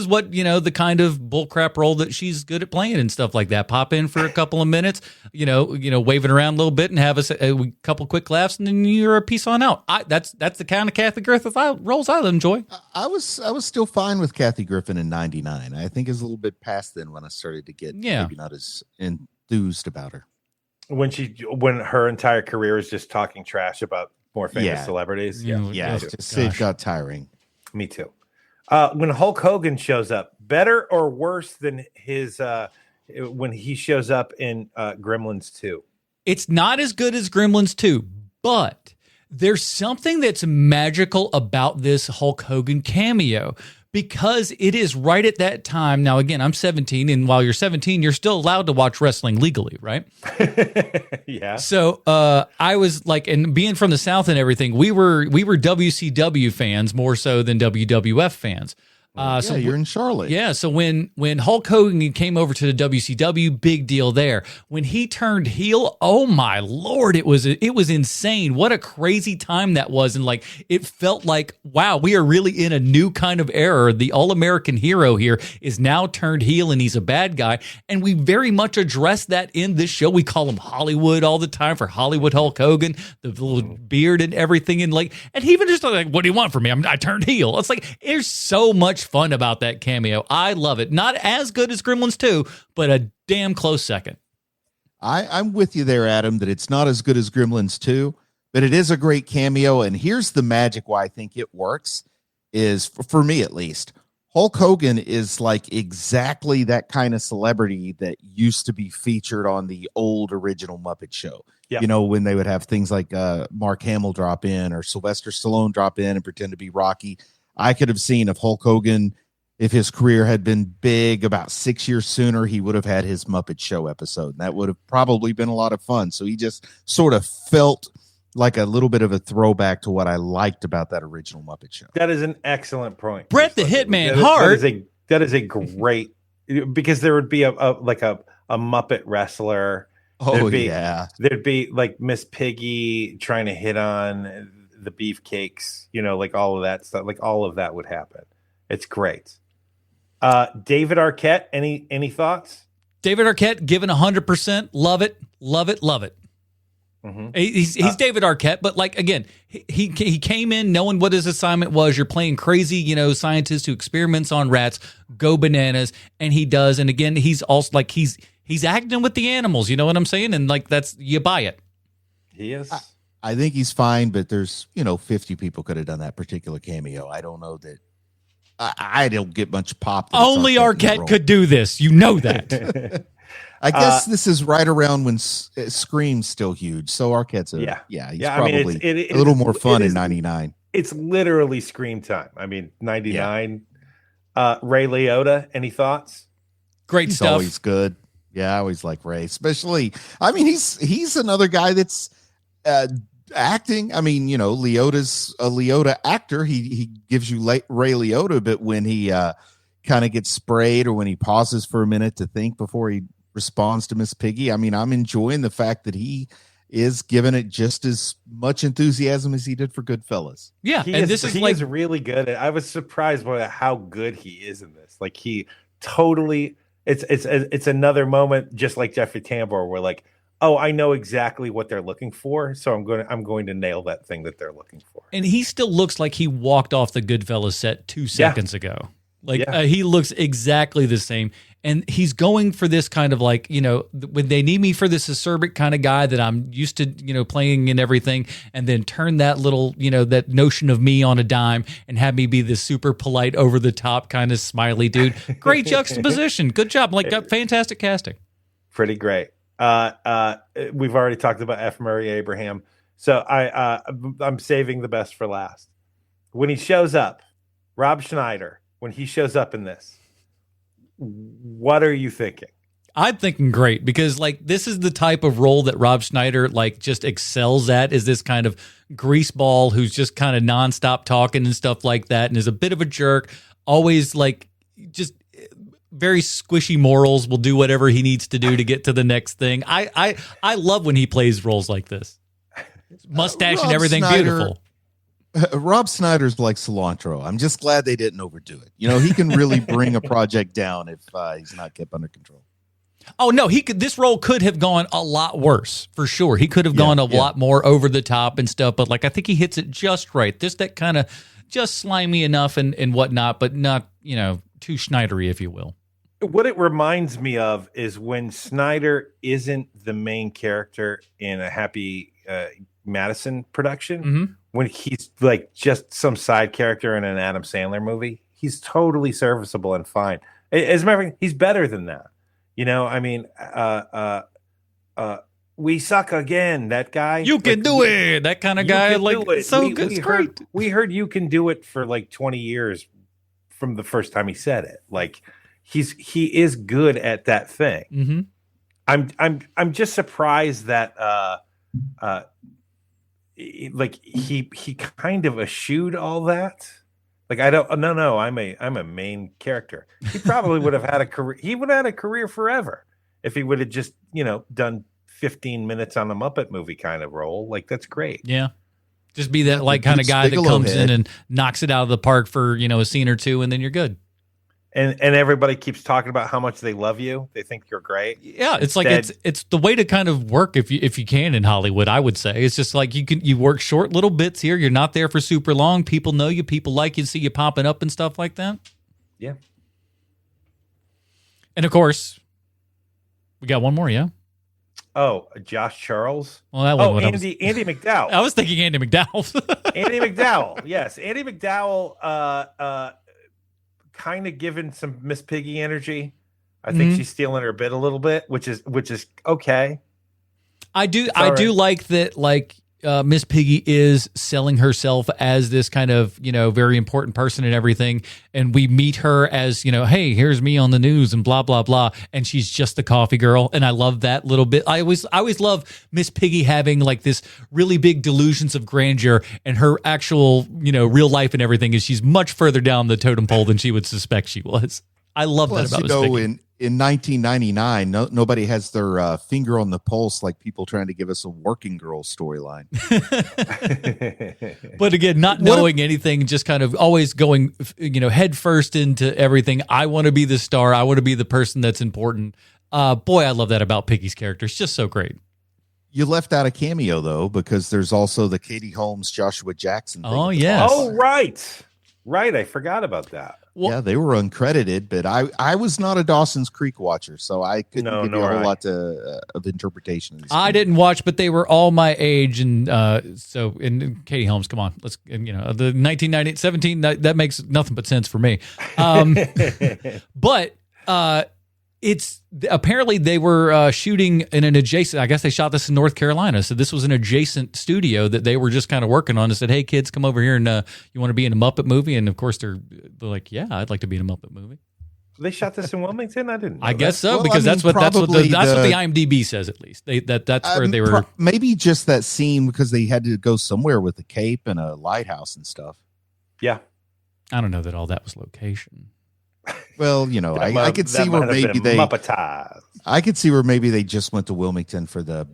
what, the kind of bullcrap role that she's good at playing and stuff like that. Pop in for a couple of minutes, waving around a little bit and have a couple quick laughs, and then you're a piece on out. That's the kind of Kathy Griffith roles I enjoy. I was still fine with Kathy Griffin in '99. I think it's a little bit past then when I started to get maybe not as enthused about her. When her entire career is just talking trash about more famous celebrities. It got tiring. Me too. When Hulk Hogan shows up, better or worse than his when he shows up in Gremlins 2? It's not as good as Gremlins 2, but there's something that's magical about this Hulk Hogan cameo, because it is right at that time. Now, again, I'm 17, and while you're 17, you're still allowed to watch wrestling legally, right? Yeah. So I was like, and being from the South and everything, we were WCW fans more so than WWF fans. So you're in Charlotte. Yeah. So when Hulk Hogan came over to the WCW, big deal there. When he turned heel, oh my Lord, it was insane. What a crazy time that was. And like, it felt like, wow, we are really in a new kind of era. The all-American hero here is now turned heel and he's a bad guy. And we very much address that in this show. We call him Hollywood all the time for Hollywood Hulk Hogan, the little beard and everything. And he even just like, what do you want from me? I turned heel. It's like, there's so much fun about that cameo. I love it. Not as good as Gremlins 2, but a damn close second. I'm with you there, Adam, that it's not as good as Gremlins 2, but it is a great cameo. And here's the magic why I think it works is, for me at least, Hulk Hogan is like exactly that kind of celebrity that used to be featured on the old original Muppet Show. Yep. When they would have things like Mark Hamill drop in or Sylvester Stallone drop in and pretend to be Rocky. I could have seen if Hulk Hogan, if his career had been big about 6 years sooner, he would have had his Muppet Show episode. And that would have probably been a lot of fun. So he just sort of felt like a little bit of a throwback to what I liked about that original Muppet Show. That is an excellent point. Bret the Hitman Hart. That is a great, because there would be a Muppet wrestler. There'd be like Miss Piggy trying to hit on the beefcakes, like all of that stuff, like all of that would happen. It's great. David Arquette, any thoughts? David Arquette, given 100%, love it. Mm-hmm. He's David Arquette, but like, again, he came in knowing what his assignment was. You're playing crazy, scientist who experiments on rats, go bananas, and he does. And again, he's also like, he's acting with the animals, you know what I'm saying? And like, you buy it. He is. I think he's fine, but there's, 50 people could have done that particular cameo. I don't know that. I don't get much pop. Only Arquette could do this. You know that. I guess this is right around when Scream's still huge. So Arquette's he's probably a little more fun in 99. It's literally Scream time. 99. Ray Liotta, any thoughts? Great stuff. Always good. Yeah, I always like Ray, especially. He's another guy that's acting. Liotta's a Liotta actor. He gives you Ray Liotta, but when he kind of gets sprayed or when he pauses for a minute to think before he responds to Miss Piggy, I'm enjoying the fact that he is giving it just as much enthusiasm as he did for Goodfellas. Yeah, he is really good. I was surprised by how good he is in this. Like he totally. It's another moment just like Jeffrey Tambor, where like, oh, I know exactly what they're looking for, so I'm going to nail that thing that they're looking for. And he still looks like he walked off the Goodfellas set 2 seconds ago. Like he looks exactly the same. And he's going for this kind of like, when they need me for this acerbic kind of guy that I'm used to, playing and everything, and then turn that little, that notion of me on a dime and have me be this super polite, over the top kind of smiley dude. Great juxtaposition. Good job. Like fantastic casting. Pretty great. We've already talked about F. Murray Abraham. So I'm saving the best for last. When he shows up, Rob Schneider, when he shows up in this, what are you thinking? I'm thinking great, because like this is the type of role that Rob Schneider like just excels at, is this kind of greaseball who's just kind of nonstop talking and stuff like that, and is a bit of a jerk, always like just very squishy morals, will do whatever he needs to do to get to the next thing. I love when he plays roles like this. mustache and Rob everything Snyder- beautiful. Rob Snyder's like cilantro. I'm just glad they didn't overdo it. He can really bring a project down if he's not kept under control. Oh no, this role could have gone a lot worse for sure. He could have gone a lot more over the top and stuff, but I think he hits it just right. That kind of just slimy enough and whatnot, but not, too Schneidery, if you will. What it reminds me of is when Snyder isn't the main character in a Happy Madison production. Mm-hmm. When he's just some side character in an Adam Sandler movie, he's totally serviceable and fine. As a matter of fact, he's better than that. We suck again. That guy. You can do it. That kind of guy. So good. It's great. We heard you can do it for 20 years from the first time he said it. He is good at that thing. Mm-hmm. I'm just surprised that he kind of eschewed all that. I'm a main character. He probably would have had a career. He would have had a career forever if he would have just done 15 minutes on a Muppet movie kind of role. That's great. Yeah, just be that kind of guy that comes in and knocks it out of the park for a scene or two, and then you're good. And everybody keeps talking about how much they love you. They think you're great. Yeah, it's it's the way to kind of work if you can in Hollywood. I would say it's just you work short little bits here. You're not there for super long. People know you. People like you. See you popping up and stuff like that. Yeah. And of course, we got one more. Yeah. Oh, Josh Charles. Well, that was Andy McDowell. I was thinking Andy McDowell. Andy McDowell. Yes, Andy McDowell. Kind of given some Miss Piggy energy. I think she's stealing her bit a little bit, which is okay. I do like that. Miss Piggy is selling herself as this kind of very important person and everything, and we meet her as hey, here's me on the news and blah blah blah, and she's just the coffee girl, and I love that little bit. I always love Miss Piggy having this really big delusions of grandeur, and her actual real life and everything is she's much further down the totem pole than she would suspect she was. I love that about Miss Piggy. In 1999, nobody has their finger on the pulse like people trying to give us a working girl storyline. But again, not knowing anything, just kind of always going, head first into everything. I want to be the star. I want to be the person that's important. Boy, I love that about Piggy's character. It's just so great. You left out a cameo, though, because there's also the Katie Holmes, Joshua Jackson thing. Oh, yes. Oh, right. Right. I forgot about that. Well, yeah, they were uncredited, but I was not a Dawson's Creek watcher, so I couldn't give you a whole lot of interpretation. I didn't watch, but they were all my age, and Katie Holmes, come on, let's the 1917 that makes nothing but sense for me. But it's apparently they were shooting in an adjacent. I guess they shot this in North Carolina, so this was an adjacent studio that they were just kind of working on. And said, "Hey, kids, come over here and you want to be in a Muppet movie?" And of course, they're like, "Yeah, I'd like to be in a Muppet movie." They shot this in Wilmington. I didn't. I guess so because that's what the IMDb says. At least that's where they were. Maybe just that scene because they had to go somewhere with a cape and a lighthouse and stuff. Yeah, I don't know that all that was location. Well, I could see where maybe I could see where maybe they just went to Wilmington for the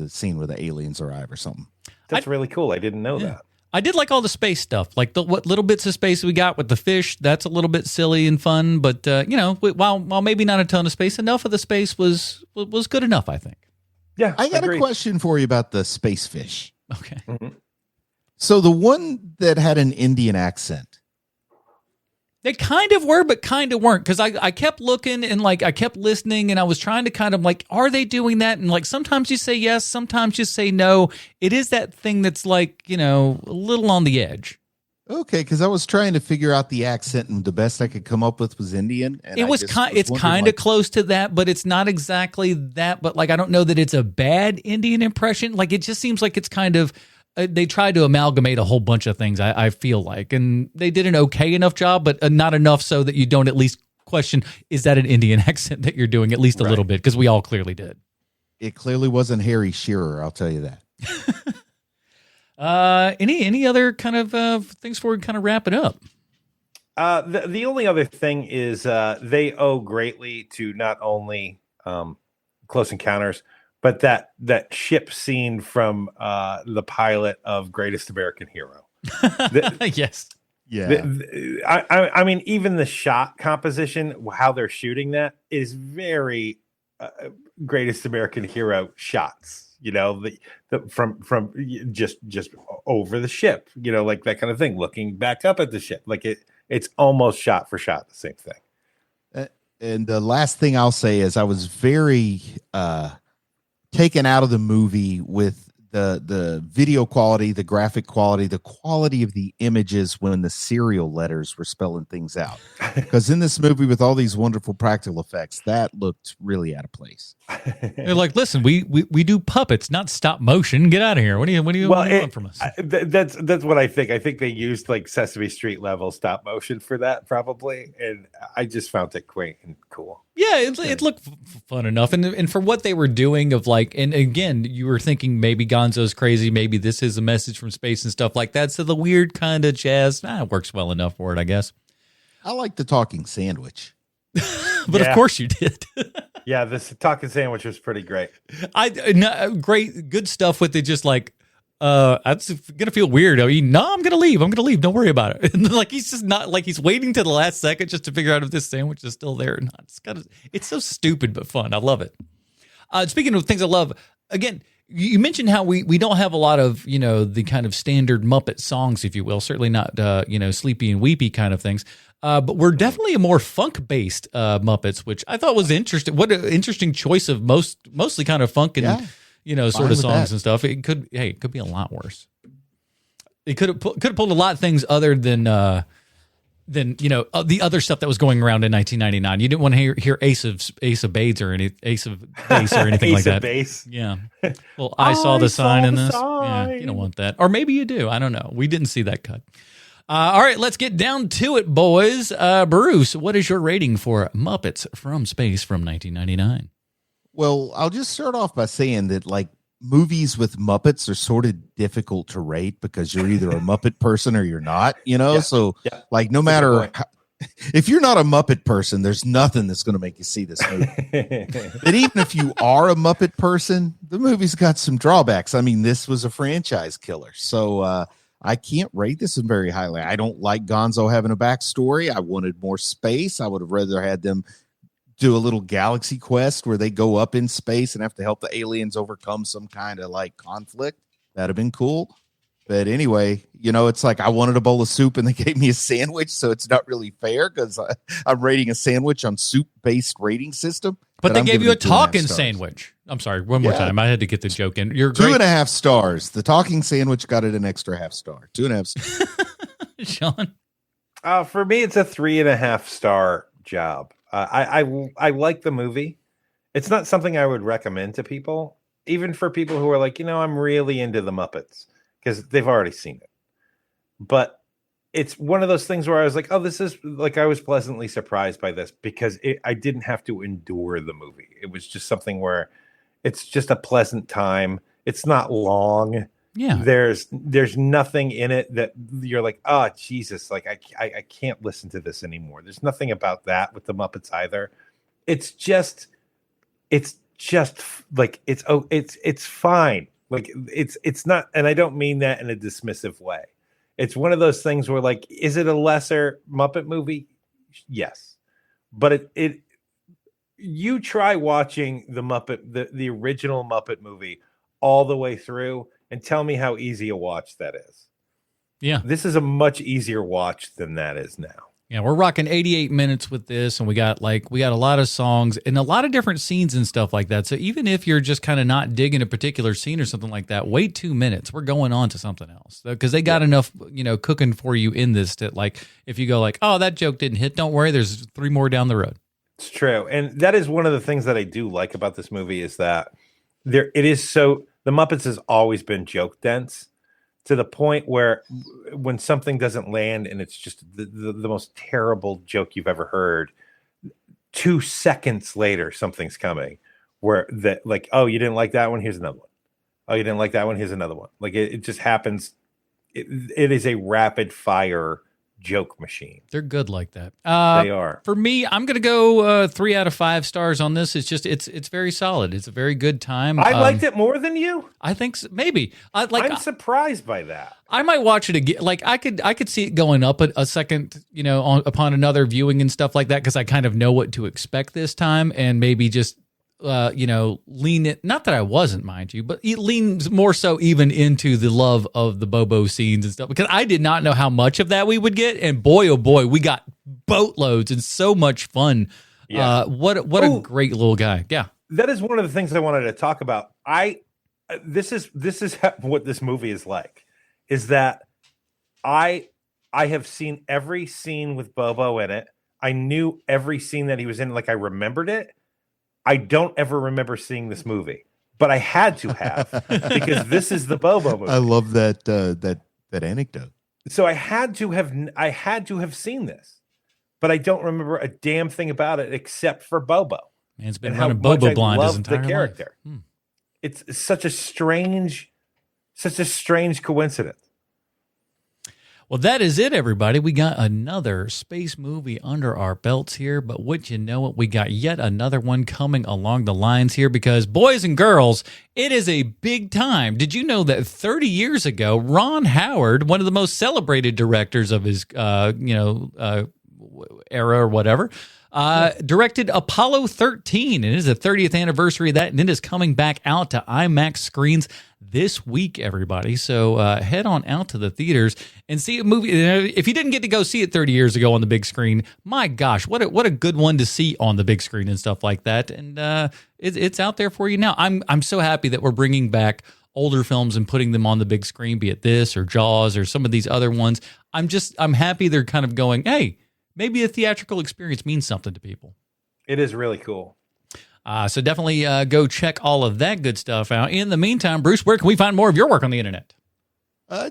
scene where the aliens arrive or something. That's really cool. I didn't know that. I did like all the space stuff, what little bits of space we got with the fish. That's a little bit silly and fun, but while maybe not a ton of space, enough of the space was good enough, I think. Yeah, I got a question for you about the space fish. Okay. Mm-hmm. So the one that had an Indian accent. They kind of were, but kind of weren't, because I kept looking and I kept listening, and I was trying to kind of are they doing that? And sometimes you say yes, sometimes you say no. It is that thing that's a little on the edge. Okay, because I was trying to figure out the accent, and the best I could come up with was Indian. And it's kind of close to that, but it's not exactly that. But I don't know that it's a bad Indian impression. It just seems like it's kind of. They tried to amalgamate a whole bunch of things, I feel like, and they did an okay enough job, but not enough so that you don't at least question, is that an Indian accent that you're doing, at least a little bit, because we all clearly did. It clearly wasn't Harry Shearer, I'll tell you that. Any other kind of things before we kind of wrap it up? The only other thing is they owe greatly to not only Close Encounters, but that ship scene from the pilot of Greatest American Hero. Yes. Yeah. I mean, even the shot composition, how they're shooting that is very Greatest American Hero shots. You know, the from just over the ship. You know, like that kind of thing. Looking back up at the ship, like it's almost shot for shot the same thing. And the last thing I'll say is I was very taken out of the movie with the video quality, the graphic quality, the quality of the images when the serial letters were spelling things out. Because in this movie, with all these wonderful practical effects, that looked really out of place. They're like, listen, we do puppets, not stop motion. Get out of here. What do you want from us? That's what I think. I think they used like Sesame Street level stop motion for that probably, and I just found it quaint and cool. Yeah, it looked fun enough, and for what they were doing of like, and again, you were thinking maybe Gonzo's crazy, maybe this is a message from space and stuff like that. So the weird kind of jazz works well enough for it, I guess. I like the talking sandwich, but of course you did. Yeah, this talking sandwich was pretty great. Great, good stuff with it. Just like, I'm gonna feel weird. I mean, no, I'm gonna leave. Don't worry about it. And like he's just not like he's waiting to the last second just to figure out if this sandwich is still there or not. It's so stupid but fun. I love it. Speaking of things I love, again, you mentioned how we don't have a lot of the kind of standard Muppet songs, if you will. Certainly not sleepy and weepy kind of things. But we're definitely a more funk-based Muppets, which I thought was interesting. What an interesting choice of mostly kind of funk and sort of songs and stuff. It could be a lot worse. It could have pulled a lot of things other than the other stuff that was going around in 1999. You didn't want to hear Ace of Base or anything like that. Base. Yeah. Well, I saw the sign in this. Yeah, you don't want that. Or maybe you do. I don't know. We didn't see that cut. All right, let's get down to it, boys. Bruce, what is your rating for Muppets from Space from 1999? Well, I'll just start off by saying that like movies with Muppets are sort of difficult to rate because you're either a Muppet person or you're not, Yeah. So like no matter if you're not a Muppet person, there's nothing that's going to make you see this movie. But even if you are a Muppet person, the movie's got some drawbacks. I mean, this was a franchise killer. So I can't rate this one very highly. I don't like Gonzo having a backstory. I wanted more space. I would have rather had them do a little galaxy quest where they go up in space and have to help the aliens overcome some kind of like conflict. That'd have been cool. But anyway, it's like I wanted a bowl of soup and they gave me a sandwich. So it's not really fair because I'm rating a sandwich on soup-based rating system. But they gave you a talking sandwich. I'm sorry, one more time. I had to get the joke in. You're great. 2.5 stars. The talking sandwich got it an extra half star. 2.5 stars. Sean? For me, it's a 3.5 star job. I like the movie. It's not something I would recommend to people, even for people who are like, I'm really into the Muppets because they've already seen it. But it's one of those things where I was like, oh, this is like, I was pleasantly surprised by this because I didn't have to endure the movie. It was just something where it's just a pleasant time. It's not long. Yeah. There's nothing in it that you're like, oh, Jesus, like I can't listen to this anymore. There's nothing about that with the Muppets either. It's just like, it's fine. Like it's not, and I don't mean that in a dismissive way. It's one of those things where like, is it a lesser Muppet movie? Yes. But you try watching the original Muppet movie all the way through and tell me how easy a watch that is. Yeah. This is a much easier watch than that is now. Yeah, we're rocking 88 minutes with this, and we got a lot of songs and a lot of different scenes and stuff like that. So even if you're just kind of not digging a particular scene or something like that, wait 2 minutes. We're going on to something else because they got enough, cooking for you in this that like if you go like, oh, that joke didn't hit, don't worry, there's 3 more down the road. It's true, and that is one of the things that I do like about this movie is that the Muppets has always been joke dense. To the point where when something doesn't land and it's just the most terrible joke you've ever heard, 2 seconds later, something's coming where that like, oh, you didn't like that one? Here's another one. Oh, you didn't like that one? Here's another one. Like it just happens. It is a rapid fire joke machine. They're good like that. They are. For me, I'm going to go 3 out of 5 stars on this. It's just it's very solid. It's a very good time. I liked it more than you. I think so, maybe. I'm surprised by that. I might watch it again. Like I could see it going up a second, upon another viewing and stuff like that, because I kind of know what to expect this time, and maybe just lean it. Not that I wasn't, mind you, but it leans more so even into the love of the Bobo scenes and stuff, because I did not know how much of that we would get, and boy, oh boy, we got boatloads and so much fun. Yeah. What a great little guy. Yeah, that is one of the things I wanted to talk about. This is what this movie is like. Is that I have seen every scene with Bobo in it. I knew every scene that he was in, like I remembered it. I don't ever remember seeing this movie, but I had to have because this is the Bobo movie. I love that anecdote. So I had to have seen this, but I don't remember a damn thing about it except for Bobo. Man's been running Bobo blind his entire the character. Life. It's such a strange coincidence. Well, that is it, everybody. We got another space movie under our belts here, but would you know it, we got yet another one coming along the lines here, because boys and girls, it is a big time. Did you know that 30 years ago, Ron Howard, one of the most celebrated directors of his era or whatever, directed Apollo 13, and it is the 30th anniversary of that, and it is coming back out to IMAX screens this week, everybody. So head on out to the theaters and see a movie. If you didn't get to go see it 30 years ago on the big screen, my gosh, what a good one to see on the big screen and stuff like that. And it's out there for you now. I'm so happy that we're bringing back older films and putting them on the big screen, be it this or Jaws or some of these other ones. I'm happy they're kind of going, hey, maybe a theatrical experience means something to people. It is really cool. So definitely go check all of that good stuff out. In the meantime, Bruce, where can we find more of your work on the internet?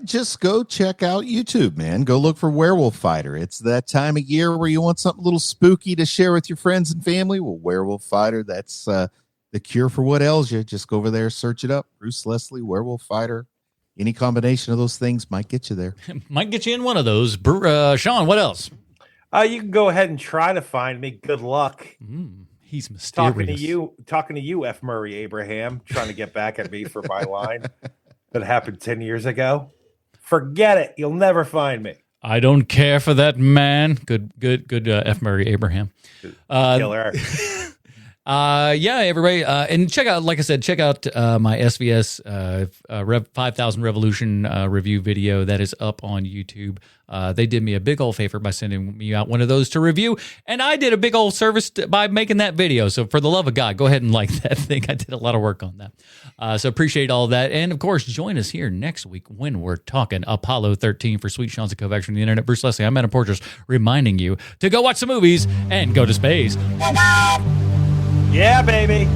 Just go check out YouTube, man. Go look for Werewolf Fighter. It's that time of year where you want something a little spooky to share with your friends and family. Well, Werewolf Fighter, that's the cure for what ails you. Just go over there, search it up. Bruce Leslie, Werewolf Fighter. Any combination of those things might get you there. Might get you in one of those. Sean, what else? You can go ahead and try to find me. Good luck. He's mysterious. Talking to you, F. Murray Abraham, trying to get back at me for my line that happened 10 years ago. Forget it. You'll never find me. I don't care for that man. Good, F. Murray Abraham. Killer. Yeah, everybody. And check out, like I said, check out my SVS 5000 Revolution review video that is up on YouTube. They did me a big old favor by sending me out one of those to review, and I did a big old service by making that video. So for the love of God, go ahead and like that thing. I did a lot of work on that. So appreciate all that. And of course, join us here next week when we're talking Apollo 13 for Sweet Sean's and co-action on the internet. Bruce Leslie, I'm Adam Porters, reminding you to go watch some movies and go to space. Yeah, baby.